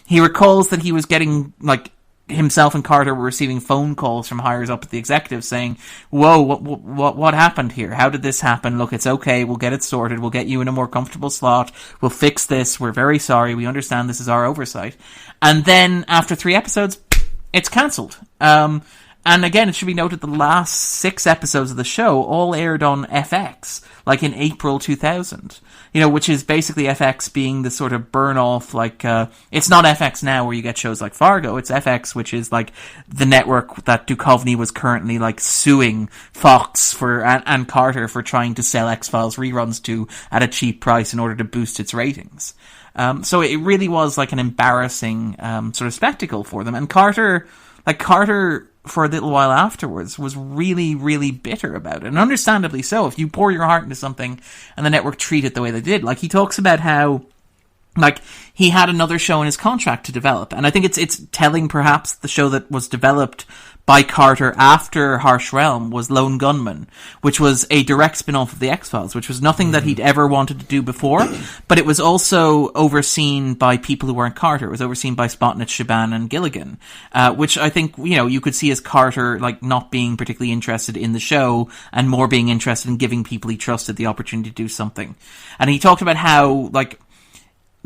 he recalls that he was getting, like, himself and Carter were receiving phone calls from higher up at the executive saying, "Whoa, what happened here? How did this happen? Look, it's okay. We'll get it sorted. We'll get you in a more comfortable slot. We'll fix this. We're very sorry. We understand this is our oversight." And then after 3 episodes, it's cancelled. And again, it should be noted the last 6 episodes of the show all aired on FX, like in April 2000. Which is basically FX being the sort of burn-off, like, it's not FX now where you get shows like Fargo, it's FX, which is, like, the network that Duchovny was currently, like, suing Fox and Carter for trying to sell X-Files reruns to at a cheap price in order to boost its ratings. So it really was, like, an embarrassing, sort of spectacle for them. And Carter, for a little while afterwards, was really, really bitter about it. And understandably so. If you pour your heart into something and the network treat it the way they did. Like, he talks about how, like, he had another show in his contract to develop. And I think it's telling, perhaps, the show that was developed by Carter after Harsh Realm was Lone Gunman, which was a direct spin-off of the X-Files, which was nothing that he'd ever wanted to do before, but it was also overseen by people who weren't Carter. It was overseen by Spotnitz, Shaban, and Gilligan, which I think, you could see as Carter, like, not being particularly interested in the show and more being interested in giving people he trusted the opportunity to do something. And he talked about how, like,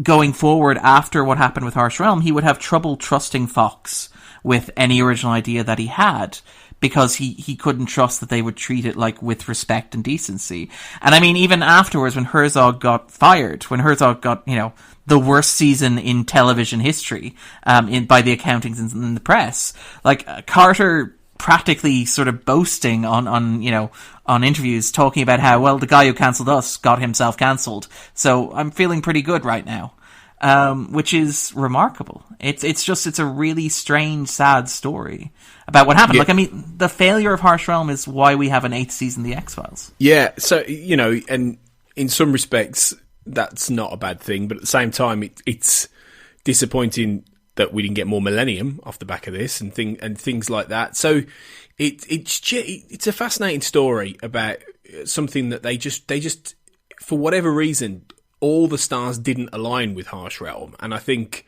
going forward after what happened with Harsh Realm, he would have trouble trusting Fox with any original idea that he had, because he couldn't trust that they would treat it, like, with respect and decency. And I mean, even afterwards, when Herzog got fired, when Herzog got, the worst season in television history, by the accountings in the press, like, Carter practically sort of boasting on interviews, talking about how, well, the guy who cancelled us got himself cancelled, so I'm feeling pretty good right now. Which is remarkable. It's a really strange, sad story about what happened. Yeah. Like, I mean, the failure of Harsh Realm is why we have an 8th season of the X-Files. Yeah, so, and in some respects, that's not a bad thing, but at the same time, it's disappointing that we didn't get more Millennium off the back of this and things like that. So it's a fascinating story about something that they just for whatever reason, all the stars didn't align with Harsh Realm. And I think,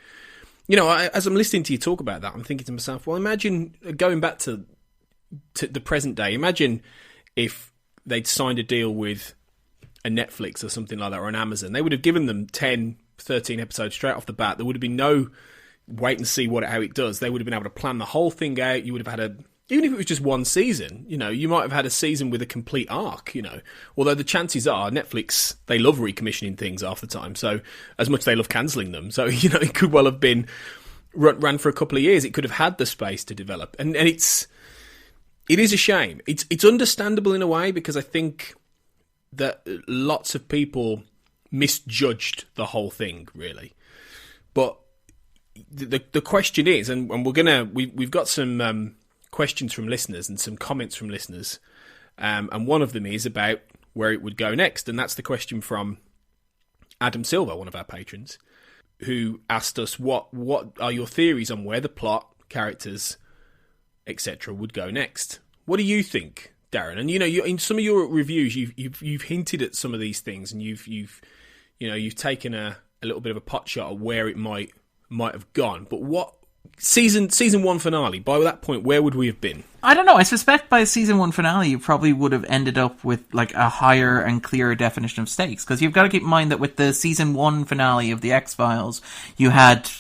as I'm listening to you talk about that, I'm thinking to myself, well, imagine going back to the present day. Imagine if they'd signed a deal with a Netflix or something like that, or an Amazon. They would have given them 10, 13 episodes straight off the bat. There would have been no wait and see how it does. They would have been able to plan the whole thing out. You would have had even if it was just one season, you might have had a season with a complete arc, Although the chances are, Netflix, they love recommissioning things half the time, so as much as they love cancelling them. So, it could well have been ran for a couple of years. It could have had the space to develop. And it is a shame. It's understandable in a way, because I think that lots of people misjudged the whole thing, really. But the question is, and we've got some questions from listeners and some comments from listeners, and one of them is about where it would go next, and that's the question from Adam Silver, one of our patrons, who asked us what are your theories on where the plot, characters, etc. would go next. What do you think, Darren? And you in some of your reviews, you've hinted at some of these things, and you've taken a little bit of a pot shot at where it might have gone. But what season 1 finale, by that point, where would we have been? I don't know. I suspect by season 1 finale, you probably would have ended up with, like, a higher and clearer definition of stakes. Because you've got to keep in mind that with the season 1 finale of the X-Files, you had,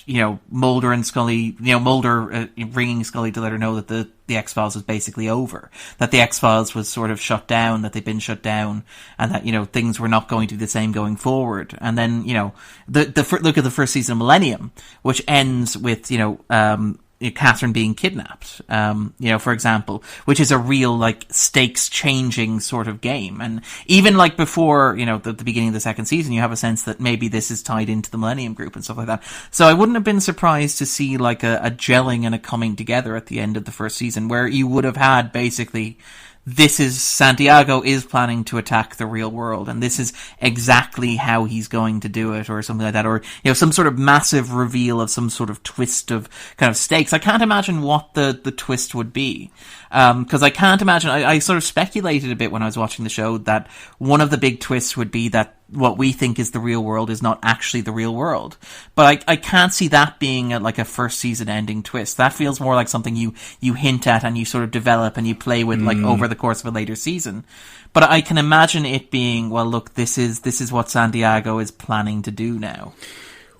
Mulder and Scully, Mulder ringing Scully to let her know that the X-Files was basically over, that the X-Files was sort of shut down, that they'd been shut down, and that, you know, things were not going to be the same going forward. And then, you know, look at the first season of Millennium, which ends with, you know, Catherine being kidnapped, you know, for example, which is a real, like, stakes changing sort of game. And even, like, before, you know, the beginning of the second season, you have a sense that maybe this is tied into the Millennium Group and stuff like that. So I wouldn't have been surprised to see, like, a gelling and a coming together at the end of the first season, where you would have had basically, this is Santiago is planning to attack the real world, and this is exactly how he's going to do it, or something like that, or, you know, some sort of massive reveal of some sort of twist of kind of stakes. I can't imagine what the twist would be, because I can't imagine. I sort of speculated a bit when I was watching the show that one of the big twists would be that what we think is the real world is not actually the real world. But I can't see that being like a first season ending twist. That feels more like something you hint at and you sort of develop and you play with like over the course of a later season. But I can imagine it being, well, look, this is what Santiago is planning to do now.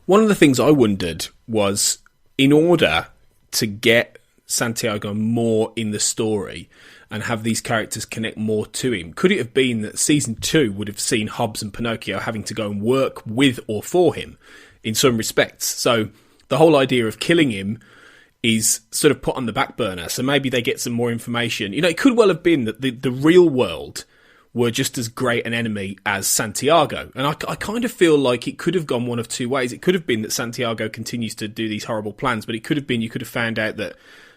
One of the things I wondered was, in order to get Santiago more in the story and have these characters connect more to him, could it have been that season 2 would have seen Hobbs and Pinocchio having to go and work with or for him in some respects? So the whole idea of killing him is sort of put on the back burner, so maybe they get some more information. You know, it could well have been that the real world were just as great an enemy as Santiago. And I kind of feel like it could have gone one of two ways. It could have been that Santiago continues to do these horrible plans, but it could have been you could have found out that,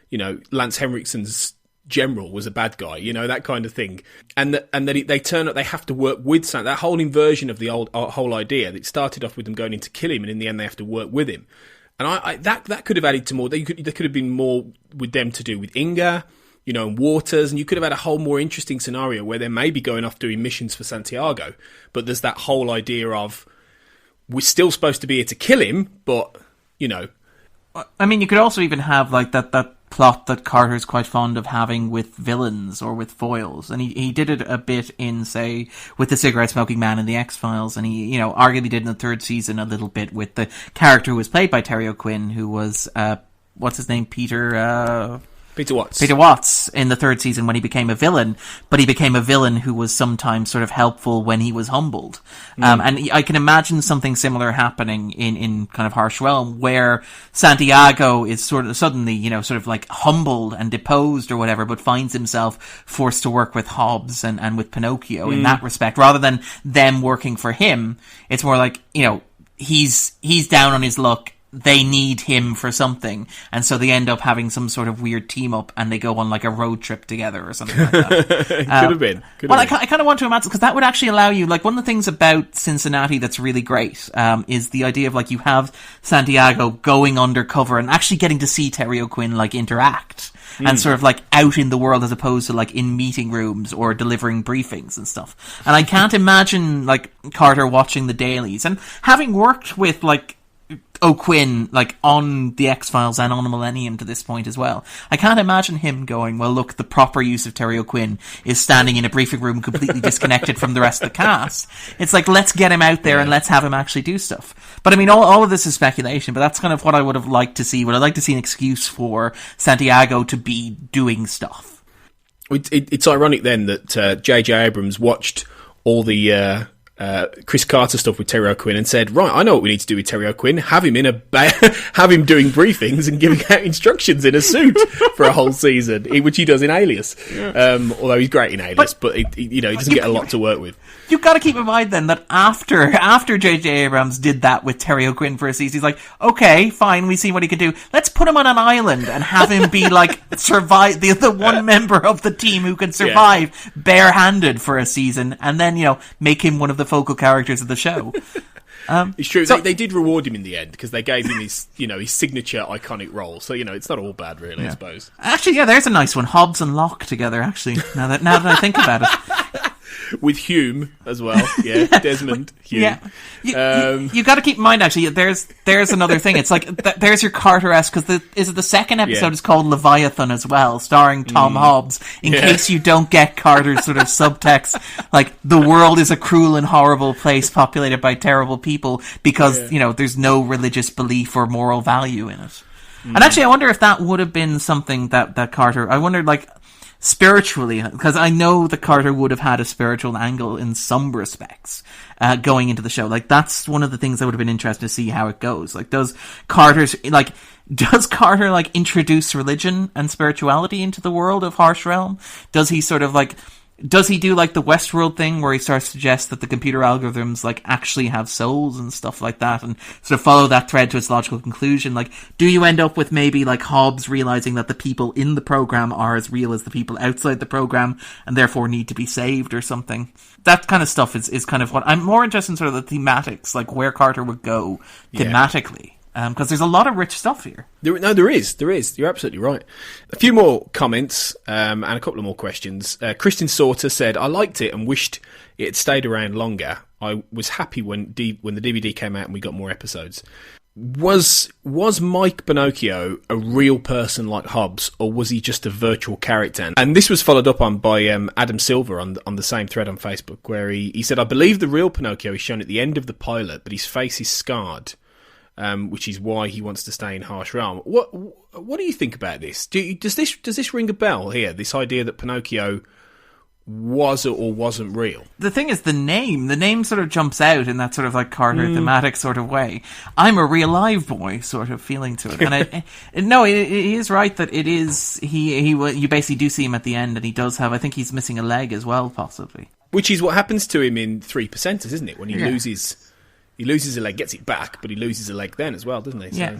you know, Lance Henriksen's general was a bad guy, you know, that kind of thing. And that they turn up, they have to work with Santiago. That whole inversion of the whole idea, that started off with them going in to kill him, and in the end they have to work with him. And that could have added to more. There could have been more with them to do with Inga, you know, and Waters, and you could have had a whole more interesting scenario where they may be going off doing missions for Santiago, but there's that whole idea of, we're still supposed to be here to kill him, but, you know. I mean, you could also even have, like, that plot that Carter's quite fond of having with villains or with foils. And he did it a bit in, say, with the cigarette-smoking man in the X-Files, and he, you know, arguably did in the third season a little bit with the character who was played by Terry O'Quinn, who was, what's his name, Peter Watts in the third season, when he became a villain, but he became a villain who was sometimes sort of helpful when he was humbled. And I can imagine something similar happening in kind of Harsh Realm, where Santiago is sort of suddenly, you know, sort of like humbled and deposed or whatever, but finds himself forced to work with Hobbs and with Pinocchio in that respect, rather than them working for him. It's more like, you know, he's down on his luck. They need him for something, and so they end up having some sort of weird team up, and they go on like a road trip together or something like that. Could have been. I kind of want to imagine, because that would actually allow you, like, one of the things about Cincinnati that's really great is the idea of, like, you have Santiago going undercover and actually getting to see Terry O'Quinn, like, interact. And sort of like out in the world, as opposed to like in meeting rooms or delivering briefings and stuff. And I can't imagine like Carter watching the dailies and having worked with like O'Quinn, like, on the X-Files and on the Millennium to this point as well. I can't imagine him going, well, look, the proper use of Terry O'Quinn is standing in a briefing room completely disconnected from the rest of the cast. It's like, let's get him out there and let's have him actually do stuff. But I mean, all of this is speculation, but that's kind of what I would have liked to see. Would I like to see an excuse for Santiago to be doing stuff? It's ironic then that J.J. Abrams watched all the Chris Carter stuff with Terry O'Quinn and said, right, I know what we need to do with Terry O'Quinn. Have him have him doing briefings and giving out instructions in a suit for a whole season, which he does in Alias. Although he's great in Alias, but he doesn't get a lot to work with. You've got to keep in mind then that after J.J. Abrams did that with Terry O'Quinn for a season, he's like, okay, fine, we see what he can do. Let's put him on an island and have him be like survive the one member of the team who can survive barehanded for a season, and then, you know, make him one of the focal characters of the show. It's true. So, they did reward him in the end because they gave him his signature iconic role. So, it's not all bad, really, I suppose. Actually, yeah, there's a nice one. Hobbs and Locke together, actually, now that I think about it. With Hume as well, Desmond Hume. Yeah, you got to keep in mind, actually. There's another thing. It's like there's your Carter-esque, because the second episode is called Leviathan as well, starring Tom Hobbs. In case you don't get Carter's sort of subtext, like the world is a cruel and horrible place populated by terrible people because there's no religious belief or moral value in it. And actually, I wonder if that would have been something that Carter... I wondered, like, spiritually, because I know that Carter would have had a spiritual angle in some respects going into the show. Like, that's one of the things I would have been interested to see how it goes. Like, does Carter, like, introduce religion and spirituality into the world of Harsh Realm? Does he sort of, like... Does he do, like, the Westworld thing where he starts to suggest that the computer algorithms, like, actually have souls and stuff like that, and sort of follow that thread to its logical conclusion? Like, do you end up with maybe, like, Hobbes realizing that the people in the program are as real as the people outside the program, and therefore need to be saved or something? That kind of stuff is kind of what... I'm more interested in sort of the thematics, like, where Carter would go thematically. Because there's a lot of rich stuff here. There is. You're absolutely right. A few more comments and a couple of more questions. Kristen Sauter said, I liked it and wished it had stayed around longer. I was happy when the DVD came out and we got more episodes. Was Mike Pinocchio a real person like Hobbs, or was he just a virtual character? And this was followed up on by Adam Silver on the same thread on Facebook, where he said, I believe the real Pinocchio is shown at the end of the pilot, but his face is scarred. Which is why he wants to stay in Harsh Realm. What do you think about this? Does this ring a bell here? This idea that Pinocchio was or wasn't real? The thing is, the name sort of jumps out in that sort of like Carter thematic sort of way. I'm a real live boy sort of feeling to it. And it is right that it is you basically do see him at the end, and he does have, I think he's missing a leg as well, possibly. Which is what happens to him in 3%ers, isn't it? When he loses. He loses a leg, gets it back, but he loses a leg then as well, doesn't he? Yeah.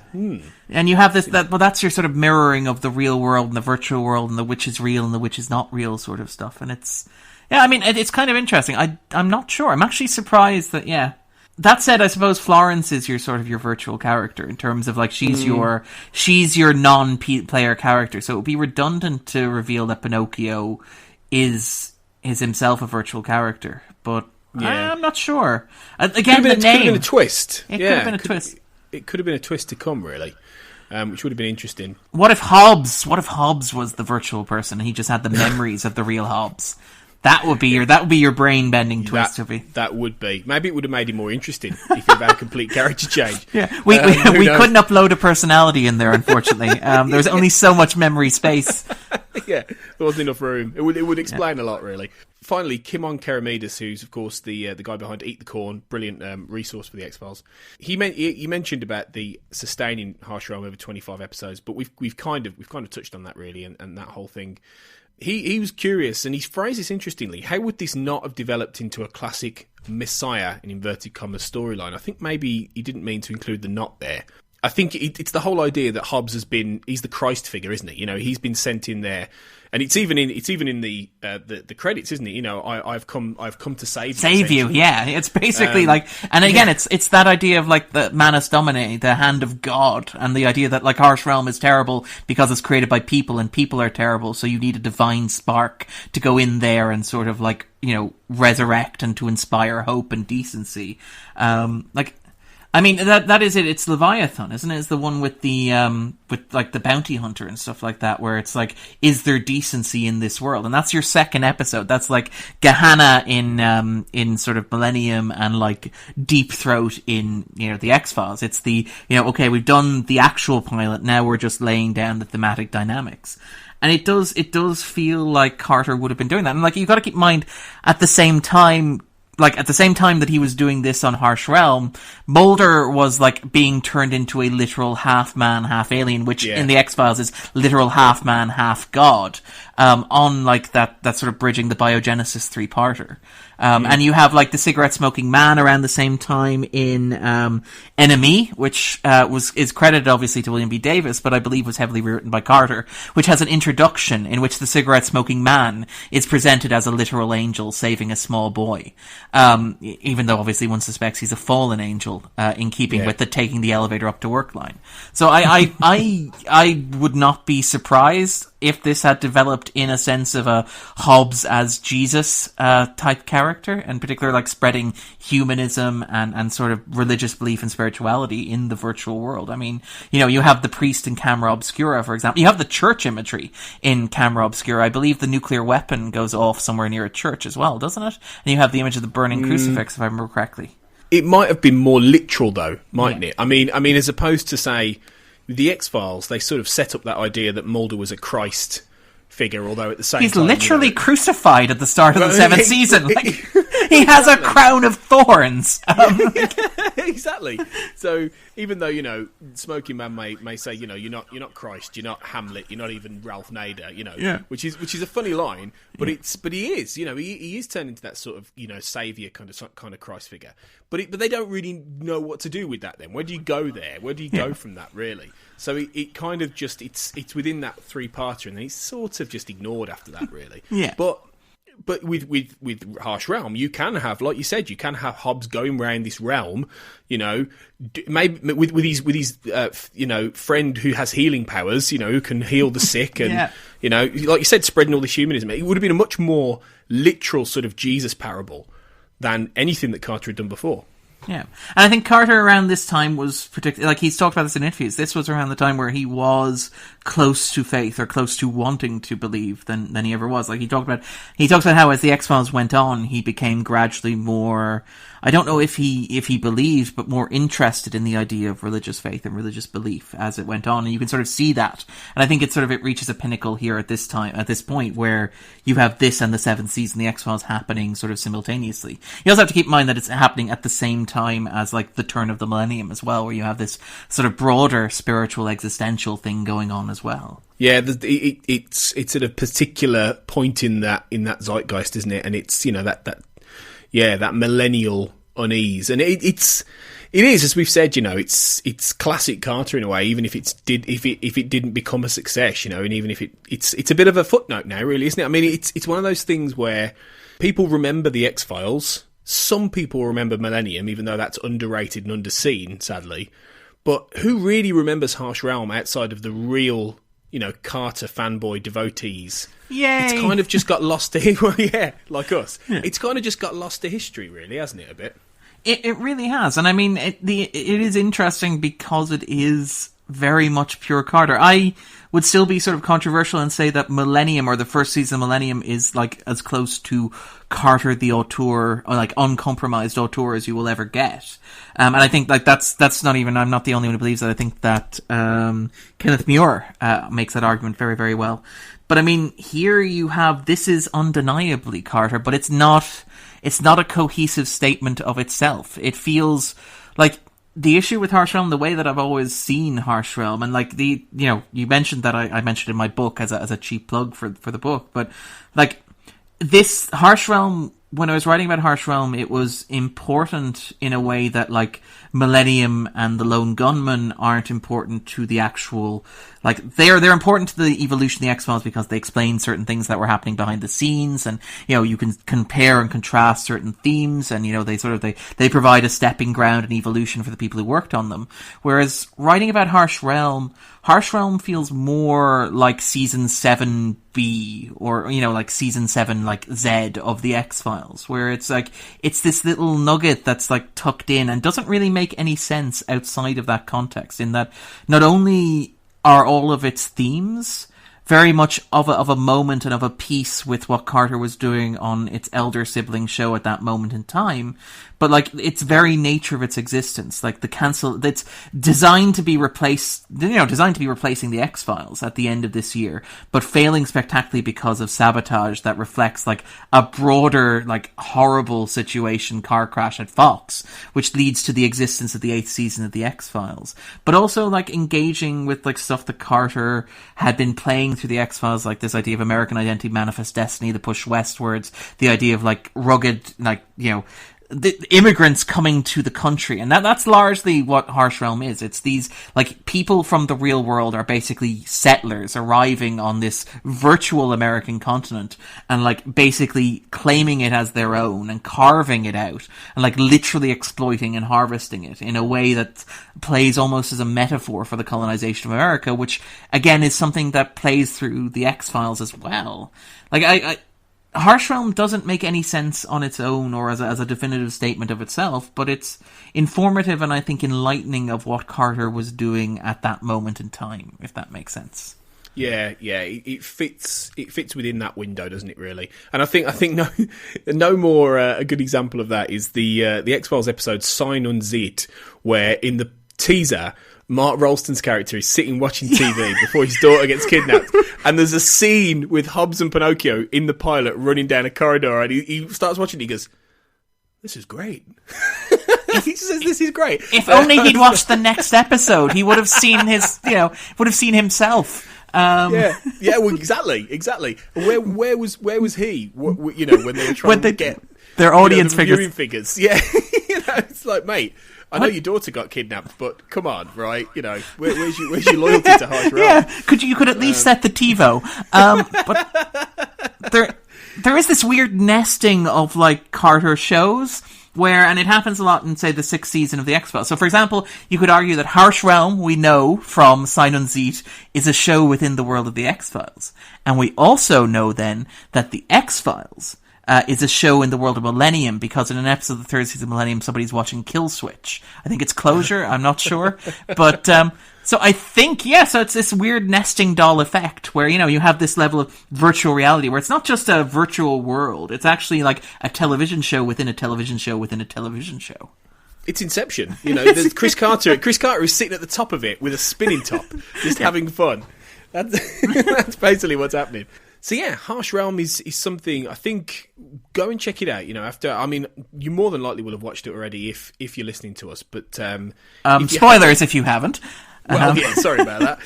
And you have this, that's your sort of mirroring of the real world and the virtual world and the which is real and the which is not real sort of stuff. And it's kind of interesting. I'm not sure. I'm actually surprised that, That said, I suppose Florence is your sort of your virtual character in terms of like she's your non-player character. So it would be redundant to reveal that Pinocchio is himself a virtual character, but I'm not sure. Again, the name. It could have been a twist. It could have been a twist. It could have been a twist to come, really, which would have been interesting. What if Hobbs was the virtual person and he just had the memories of the real Hobbs? That would be your brain bending twist. That would be. Maybe it would have made it more interesting if you had a complete character change. Yeah, we couldn't upload a personality in there, unfortunately. There was only so much memory space. Yeah, there wasn't enough room. It would explain a lot, really. Finally, Kimon Keramidas, who's of course the guy behind Eat the Corn, brilliant resource for the X-Files. He mentioned about the sustaining Harsh Realm over 25 episodes, but we've kind of touched on that really, and that whole thing. He was curious, and he phrased this interestingly. How would this not have developed into a classic Messiah, in inverted commas, storyline? I think maybe he didn't mean to include the not there. I think it's the whole idea that Hobbs he's the Christ figure, isn't he? You know, he's been sent in there, and it's even in the credits, isn't it? You know, I've come to save you. Yeah, it's basically like, and again, it's that idea of like the Manus Domini, the hand of God, and the idea that like Harsh Realm is terrible because it's created by people, and people are terrible, so you need a divine spark to go in there and sort of like, you know, resurrect and to inspire hope and decency. I mean, that is it. It's Leviathan, isn't it? It's the one with the with like the bounty hunter and stuff like that, where it's like, is there decency in this world? And that's your second episode. That's like Gehenna in sort of Millennium, and like Deep Throat in, you know, the X-Files. It's the, you know, okay, we've done the actual pilot, now we're just laying down the thematic dynamics. And it does feel like Carter would have been doing that. And like, you've got to keep in mind, at the same time that he was doing this on Harsh Realm, Mulder was like being turned into a literal half man, half alien, which in the X-Files is literal half man, half god, on like that sort of bridging the Biogenesis 3-parter. And you have like the cigarette smoking man around the same time in Enemy, which is credited obviously to William B. Davis, but I believe was heavily rewritten by Carter, which has an introduction in which the cigarette smoking man is presented as a literal angel saving a small boy, even though obviously one suspects he's a fallen angel, in keeping with the taking the elevator up to work line. So I would not be surprised if this had developed in a sense of a Hobbes as Jesus type character, and particularly like spreading humanism and sort of religious belief and spirituality in the virtual world. I mean, you know, you have the priest in Camera Obscura, for example. You have the church imagery in Camera Obscura. I believe the nuclear weapon goes off somewhere near a church as well, doesn't it? And you have the image of the burning crucifix, if I remember correctly. It might have been more literal, though, mightn't it? I mean, as opposed to say, with the X-Files, they sort of set up that idea that Mulder was a Christ figure, although at the same He's time... literally crucified at the start of the 7th season. Like, he has a crown of thorns. Exactly. So even though, Smoking Man may say, you're not Christ, you're not Hamlet, you're not even Ralph Nader, which is a funny line, but he is, he is turned into that sort of, savior kind of Christ figure. But they don't really know what to do with that then. Where do you go there? Where do you go from that, really? So it kind of just, it's within that three-parter, and it's sort of just ignored after that, really. Yeah. But with Harsh Realm, you can have, like you said, you can have Hobbs going around this realm, maybe with his friend who has healing powers, who can heal the sick, and like you said, spreading all this humanism. It would have been a much more literal sort of Jesus parable than anything that Carter had done before. Yeah. And I think Carter around this time was particularly, like he's talked about this in interviews, this was around the time where he was close to faith or close to wanting to believe than he ever was. Like he talks about how as the X-Files went on, he became gradually more, I don't know if he believed, but more interested in the idea of religious faith and religious belief as it went on. And you can sort of see that. And I think it reaches a pinnacle here at this point where you have this and the 7th season, the X-Files happening sort of simultaneously. You also have to keep in mind that it's happening at the same time as like the turn of the millennium as well, where you have this sort of broader spiritual existential thing going on as well. Yeah, it's at a particular point in that zeitgeist, isn't it? And it's that millennial unease, and it is, as we've said, it's classic Carter in a way, even if it didn't become a success, and even if it's a bit of a footnote now, really, isn't it? I mean, it's one of those things where people remember the X-Files. Some people remember Millennium, even though that's underrated and underseen, sadly. But who really remembers Harsh Realm outside of the real, Carter fanboy devotees? Yay! It's kind of just got lost to like us. Yeah. It's kind of just got lost to history, really, hasn't it? A bit. It really has, and I mean, it is interesting because it is very much pure Carter. I would still be sort of controversial and say that Millennium, or the first season of Millennium, is like as close to Carter the auteur, or like uncompromised auteur as you will ever get. And I think like that's not even, I'm not the only one who believes that. I think that Kenneth Muir makes that argument very, very well. But I mean, here you have, this is undeniably Carter, but it's not a cohesive statement of itself. It feels like the issue with Harsh Realm, the way that I've always seen Harsh Realm, and like you mentioned that I mentioned in my book as a cheap plug for the book, but like this Harsh Realm, when I was writing about Harsh Realm, it was important in a way that like Millennium and the Lone Gunman aren't important to the actual, like they're important to the evolution of the X-Files because they explain certain things that were happening behind the scenes, and you can compare and contrast certain themes, and they provide a stepping ground and evolution for the people who worked on them. Whereas writing about Harsh Realm feels more like season 7B, or like season 7 like Z of the X-Files, where it's like it's this little nugget that's like tucked in and doesn't really make any sense outside of that context, in that not only are all of its themes very much of a moment and of a piece with what Carter was doing on its elder sibling show at that moment in time, but like its very nature of its existence, like that's designed to be replacing the X-Files at the end of this year, but failing spectacularly because of sabotage that reflects like a broader, like horrible situation, car crash at Fox, which leads to the existence of the 8th season of the X-Files, but also like engaging with like stuff that Carter had been playing through the X-Files, like this idea of American Identity, Manifest Destiny, the push westwards, the idea of like rugged, like, the immigrants coming to the country, and that's largely what Harsh Realm is. It's these like people from the real world are basically settlers arriving on this virtual American continent and like basically claiming it as their own and carving it out and like literally exploiting and harvesting it in a way that plays almost as a metaphor for the colonization of America, which again is something that plays through the X-Files as well. Like Harsh Realm doesn't make any sense on its own or as a definitive statement of itself, but it's informative and I think enlightening of what Carter was doing at that moment in time, if that makes sense. Yeah, it fits within that window, doesn't it? Really, and I think no more a good example of that is the X-Files episode Sign und Zit, where in the teaser Mark Rolston's character is sitting watching TV before his daughter gets kidnapped, and there's a scene with Hobbs and Pinocchio in the pilot running down a corridor, and he starts watching. He goes, "This is great." He says, "This is great." If only he'd watched the next episode, he would have seen himself. Yeah, well, exactly. Where was he? When they were trying to get their audience the figures. viewing figures. Yeah, it's like, mate, I know your daughter got kidnapped, but come on, right? Where's your loyalty to Harsh Realm? Yeah, you could at least set the TiVo. But there is this weird nesting of like Carter shows. And it happens a lot in, say, the 6th season of the X-Files. So, for example, you could argue that Harsh Realm, we know from Sign Unseat, is a show within the world of the X-Files. And we also know, then, that the X-Files is a show in the world of Millennium, because in an episode of the 3rd season of Millennium, somebody's watching Kill Switch. I think it's Closure, I'm not sure. But, so I think, so it's this weird nesting doll effect where, you have this level of virtual reality where it's not just a virtual world. It's actually like a television show within a television show within a television show. It's Inception. There's Chris Carter. Chris Carter is sitting at the top of it with a spinning top, just having fun. That's basically what's happening. So yeah, Harsh Realm is something, I think, go and check it out. You more than likely will have watched it already if you're listening to us. But spoilers if you haven't. Well, yeah, sorry about that.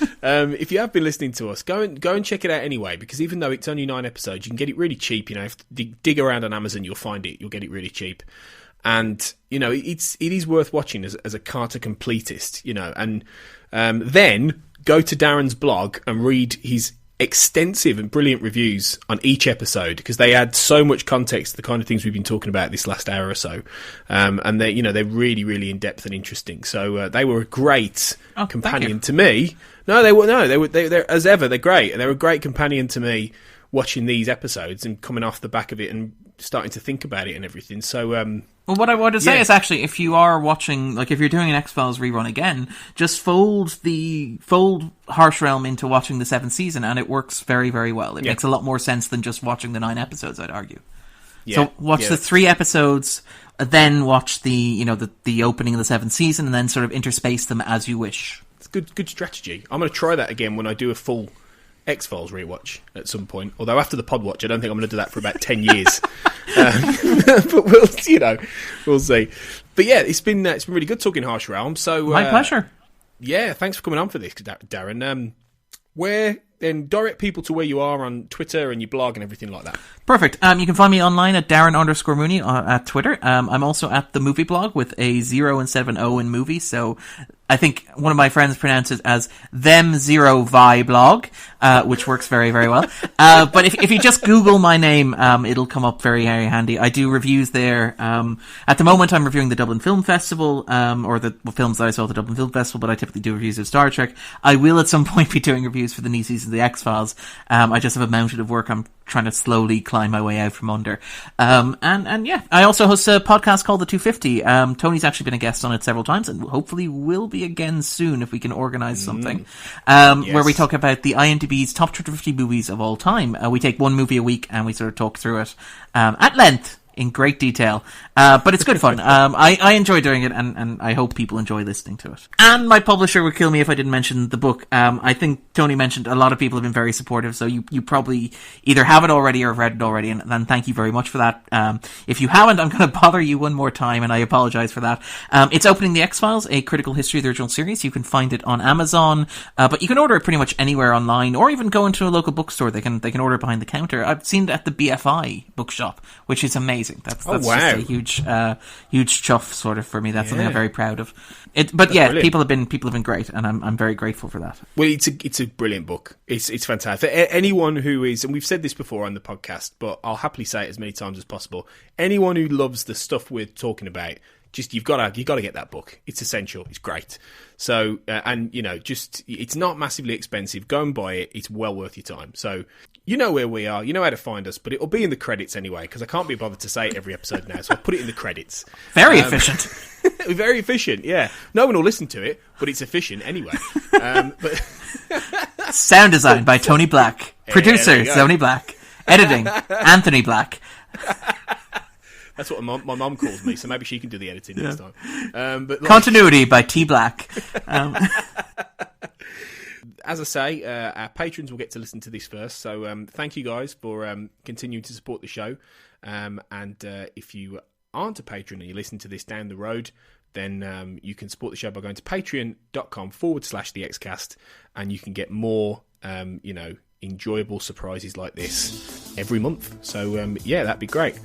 If you have been listening to us, go and check it out anyway, because even though it's only 9 episodes, you can get it really cheap. If you dig around on Amazon, you'll find it. You'll get it really cheap. And, it is worth watching as a Carter completist, and then go to Darren's blog and read his extensive and brilliant reviews on each episode, because they add so much context to the kind of things we've been talking about this last hour or so, and they're really, really in depth and interesting. So they were a great companion to me. They're as ever, they're great, and they're a great companion to me watching these episodes and coming off the back of it and starting to think about it and everything. So well, what I want to say is actually, if you are watching, like if you're doing an X-Files rerun again, just fold Harsh Realm into watching the 7th season, and it works very, very well. It makes a lot more sense than just watching the 9 episodes, I'd argue. So watch the 3 episodes, then watch the opening of the 7th season, and then sort of interspace them as you wish. It's good strategy. I'm going to try that again when I do a full X-Files rewatch at some point. Although after the pod watch, I don't think I'm going to do that for about 10 years. But we'll see. But yeah, it's been really good talking Harsh Realm. So my pleasure. Yeah, thanks for coming on for this, Darren. Where then direct people to where you are on Twitter and your blog and everything like that. Perfect. You can find me online at Darren_Mooney at Twitter. I'm also at the movie blog with a 0 instead of an O in movie. So I think one of my friends pronounced it as them zero vi blog, which works very, very well. But if you just Google my name, it'll come up very, very handy. I do reviews there. At the moment, I'm reviewing the Dublin Film Festival, or the films that I saw at the Dublin Film Festival, but I typically do reviews of Star Trek. I will at some point be doing reviews for the new season of the X-Files. I just have a mountain of work I'm trying to slowly climb my way out from under. And yeah, I also host a podcast called The 250. Tony's actually been a guest on it several times, and hopefully will be again soon if we can organise something. Where we talk about the IMDb's top 250 movies of all time. We take one movie a week and we sort of talk through it at length, in great detail. But it's good fun. I enjoy doing it, and I hope people enjoy listening to it. And my publisher would kill me if I didn't mention the book. I think Tony mentioned a lot of people have been very supportive, so you probably either have it already or have read it already, and thank you very much for that. If you haven't, I'm going to bother you one more time, and I apologise for that. It's Opening the X-Files, a critical history of the original series. You can find it on Amazon, but you can order it pretty much anywhere online, or even go into a local bookstore. They can order it behind the counter. I've seen it at the BFI bookshop, which is amazing. That's wow. just a huge chuff sort of for me. That's something I'm very proud of. But yeah, brilliant. People have been great, and I'm very grateful for that. Well, it's a brilliant book. It's fantastic. Anyone who is, and we've said this before on the podcast, but I'll happily say it as many times as possible. Anyone who loves the stuff we're talking about, just you've got to get that book. It's essential. It's great. So and just it's not massively expensive. Go and buy it. It's well worth your time. So you know where we are. You know how to find us, but it'll be in the credits anyway, because I can't be bothered to say it every episode now. So I'll put it in the credits. Very efficient. Very efficient. Yeah. No one will listen to it, but it's efficient anyway. But sound design by Tony Black. Producer Tony Black. Editing Anthony Black. That's what my mum calls me, so maybe she can do the editing next time. But continuity by T Black. as I say, our patrons will get to listen to this first. So thank you guys for continuing to support the show. And if you aren't a patron and you listen to this down the road, then you can support the show by going to patreon.com/thexcast, and you can get more, enjoyable surprises like this every month. So that'd be great.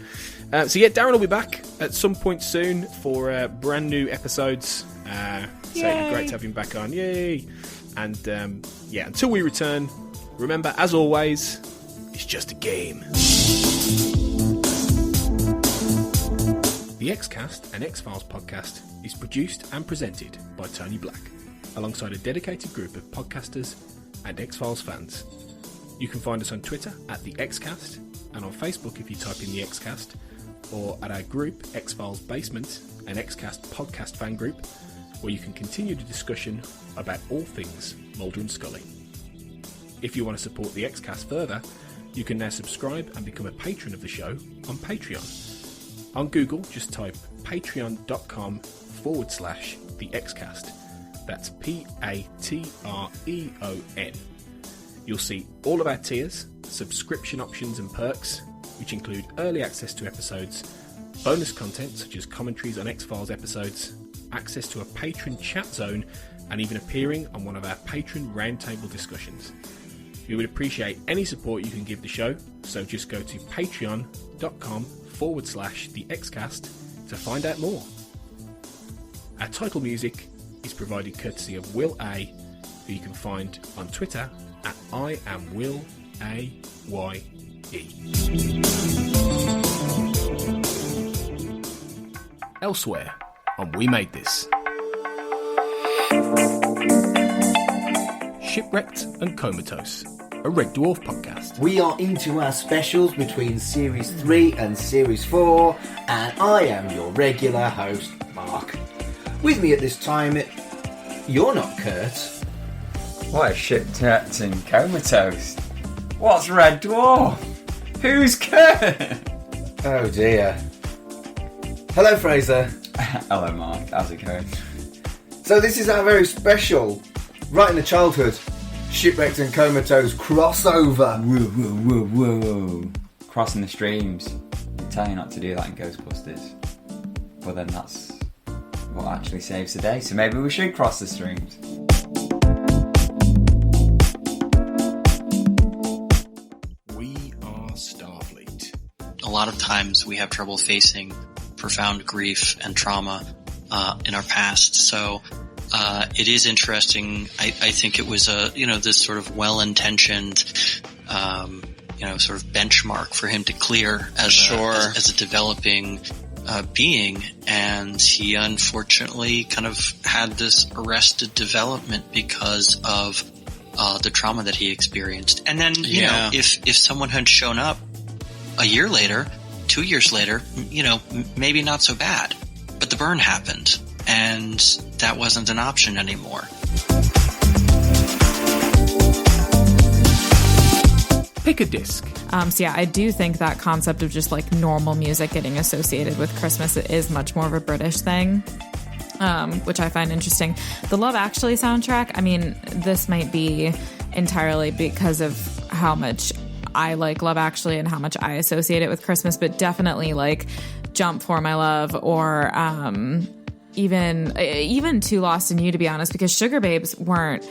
Darren will be back at some point soon for brand new episodes. So it'd be great to have him back on. Yay! And until we return, remember, as always, it's just a game. The X-Cast, an X-Files podcast, is produced and presented by Tony Black, alongside a dedicated group of podcasters and X-Files fans. You can find us on Twitter at The X-Cast, and on Facebook if you type in The X-Cast, or at our group, X-Files Basement, an X-Cast podcast fan group, where you can continue the discussion about all things Mulder and Scully. If you want to support The X-Cast further, you can now subscribe and become a patron of the show on Patreon. On Google, just type patreon.com/The Xcast. That's Patreon. You'll see all of our tiers, subscription options and perks, which include early access to episodes, bonus content such as commentaries on X-Files episodes, access to a patron chat zone, and even appearing on one of our patron roundtable discussions. We would appreciate any support you can give the show, so just go to patreon.com/The Xcast to find out more. Our title music is provided courtesy of Will A, who you can find on Twitter at IamWillAYE. Elsewhere on We Made This. Shipwrecked and Comatose, a Red Dwarf podcast. We are into our specials between Series 3 and Series 4, and I am your regular host, Mark. With me at this time, you're not Kurt. What, Shipwrecked and Comatose? What's Red Dwarf? Who's Kurt? Oh dear. Hello, Fraser. Hello, Mark. How's it going? So this is our very special, right in the childhood, Shipwrecked and Comatose crossover. Whoa, whoa, whoa, whoa. Crossing the streams. They tell you not to do that in Ghostbusters. But then that's what actually saves the day. So maybe we should cross the streams. We are Starfleet. A lot of times we have trouble facing profound grief and trauma in our past. So it is interesting. I think it was this sort of well-intentioned, sort of benchmark for him to clear as a developing being, and he unfortunately kind of had this arrested development because of the trauma that he experienced. And then, if someone had shown up a year later, 2 years later, maybe not so bad. But the burn happened, and that wasn't an option anymore. Pick a disc. I do think that concept of just like normal music getting associated with Christmas is much more of a British thing, which I find interesting. The Love Actually soundtrack, I mean, this might be entirely because of how much I like Love Actually and how much I associate it with Christmas, but definitely like Jump for My Love, or even Too Lost in You, to be honest, because Sugar Babes weren't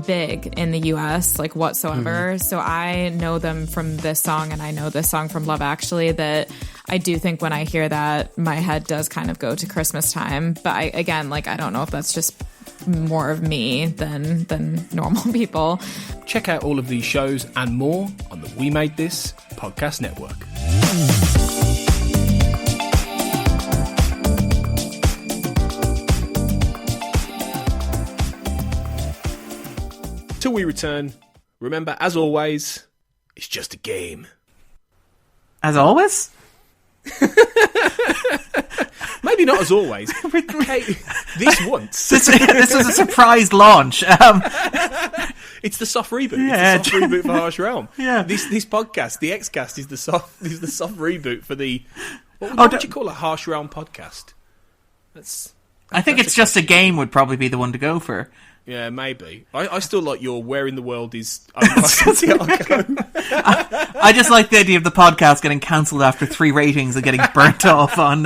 big in the US like whatsoever. So I know them from this song, and I know this song from Love Actually, that I do think when I hear that, my head does kind of go to Christmas time. But I don't know if that's just more of me than normal people. Check out all of these shows and more on the We Made This podcast network. Till we return, remember, as always, it's just a game. As always? Maybe not as always. Okay, this once. This was a surprise launch. It's the soft reboot. Yeah. It's the soft reboot for Harsh Realm. Yeah. This podcast, the X-Cast, is the soft reboot for the... What would you call a Harsh Realm podcast? I think it's just a game would probably be the one to go for. Yeah, maybe. I still like your Where in the World is... I just like the idea of the podcast getting cancelled after 3 ratings and getting burnt off on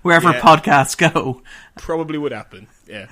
wherever podcasts go. Probably would happen, yeah.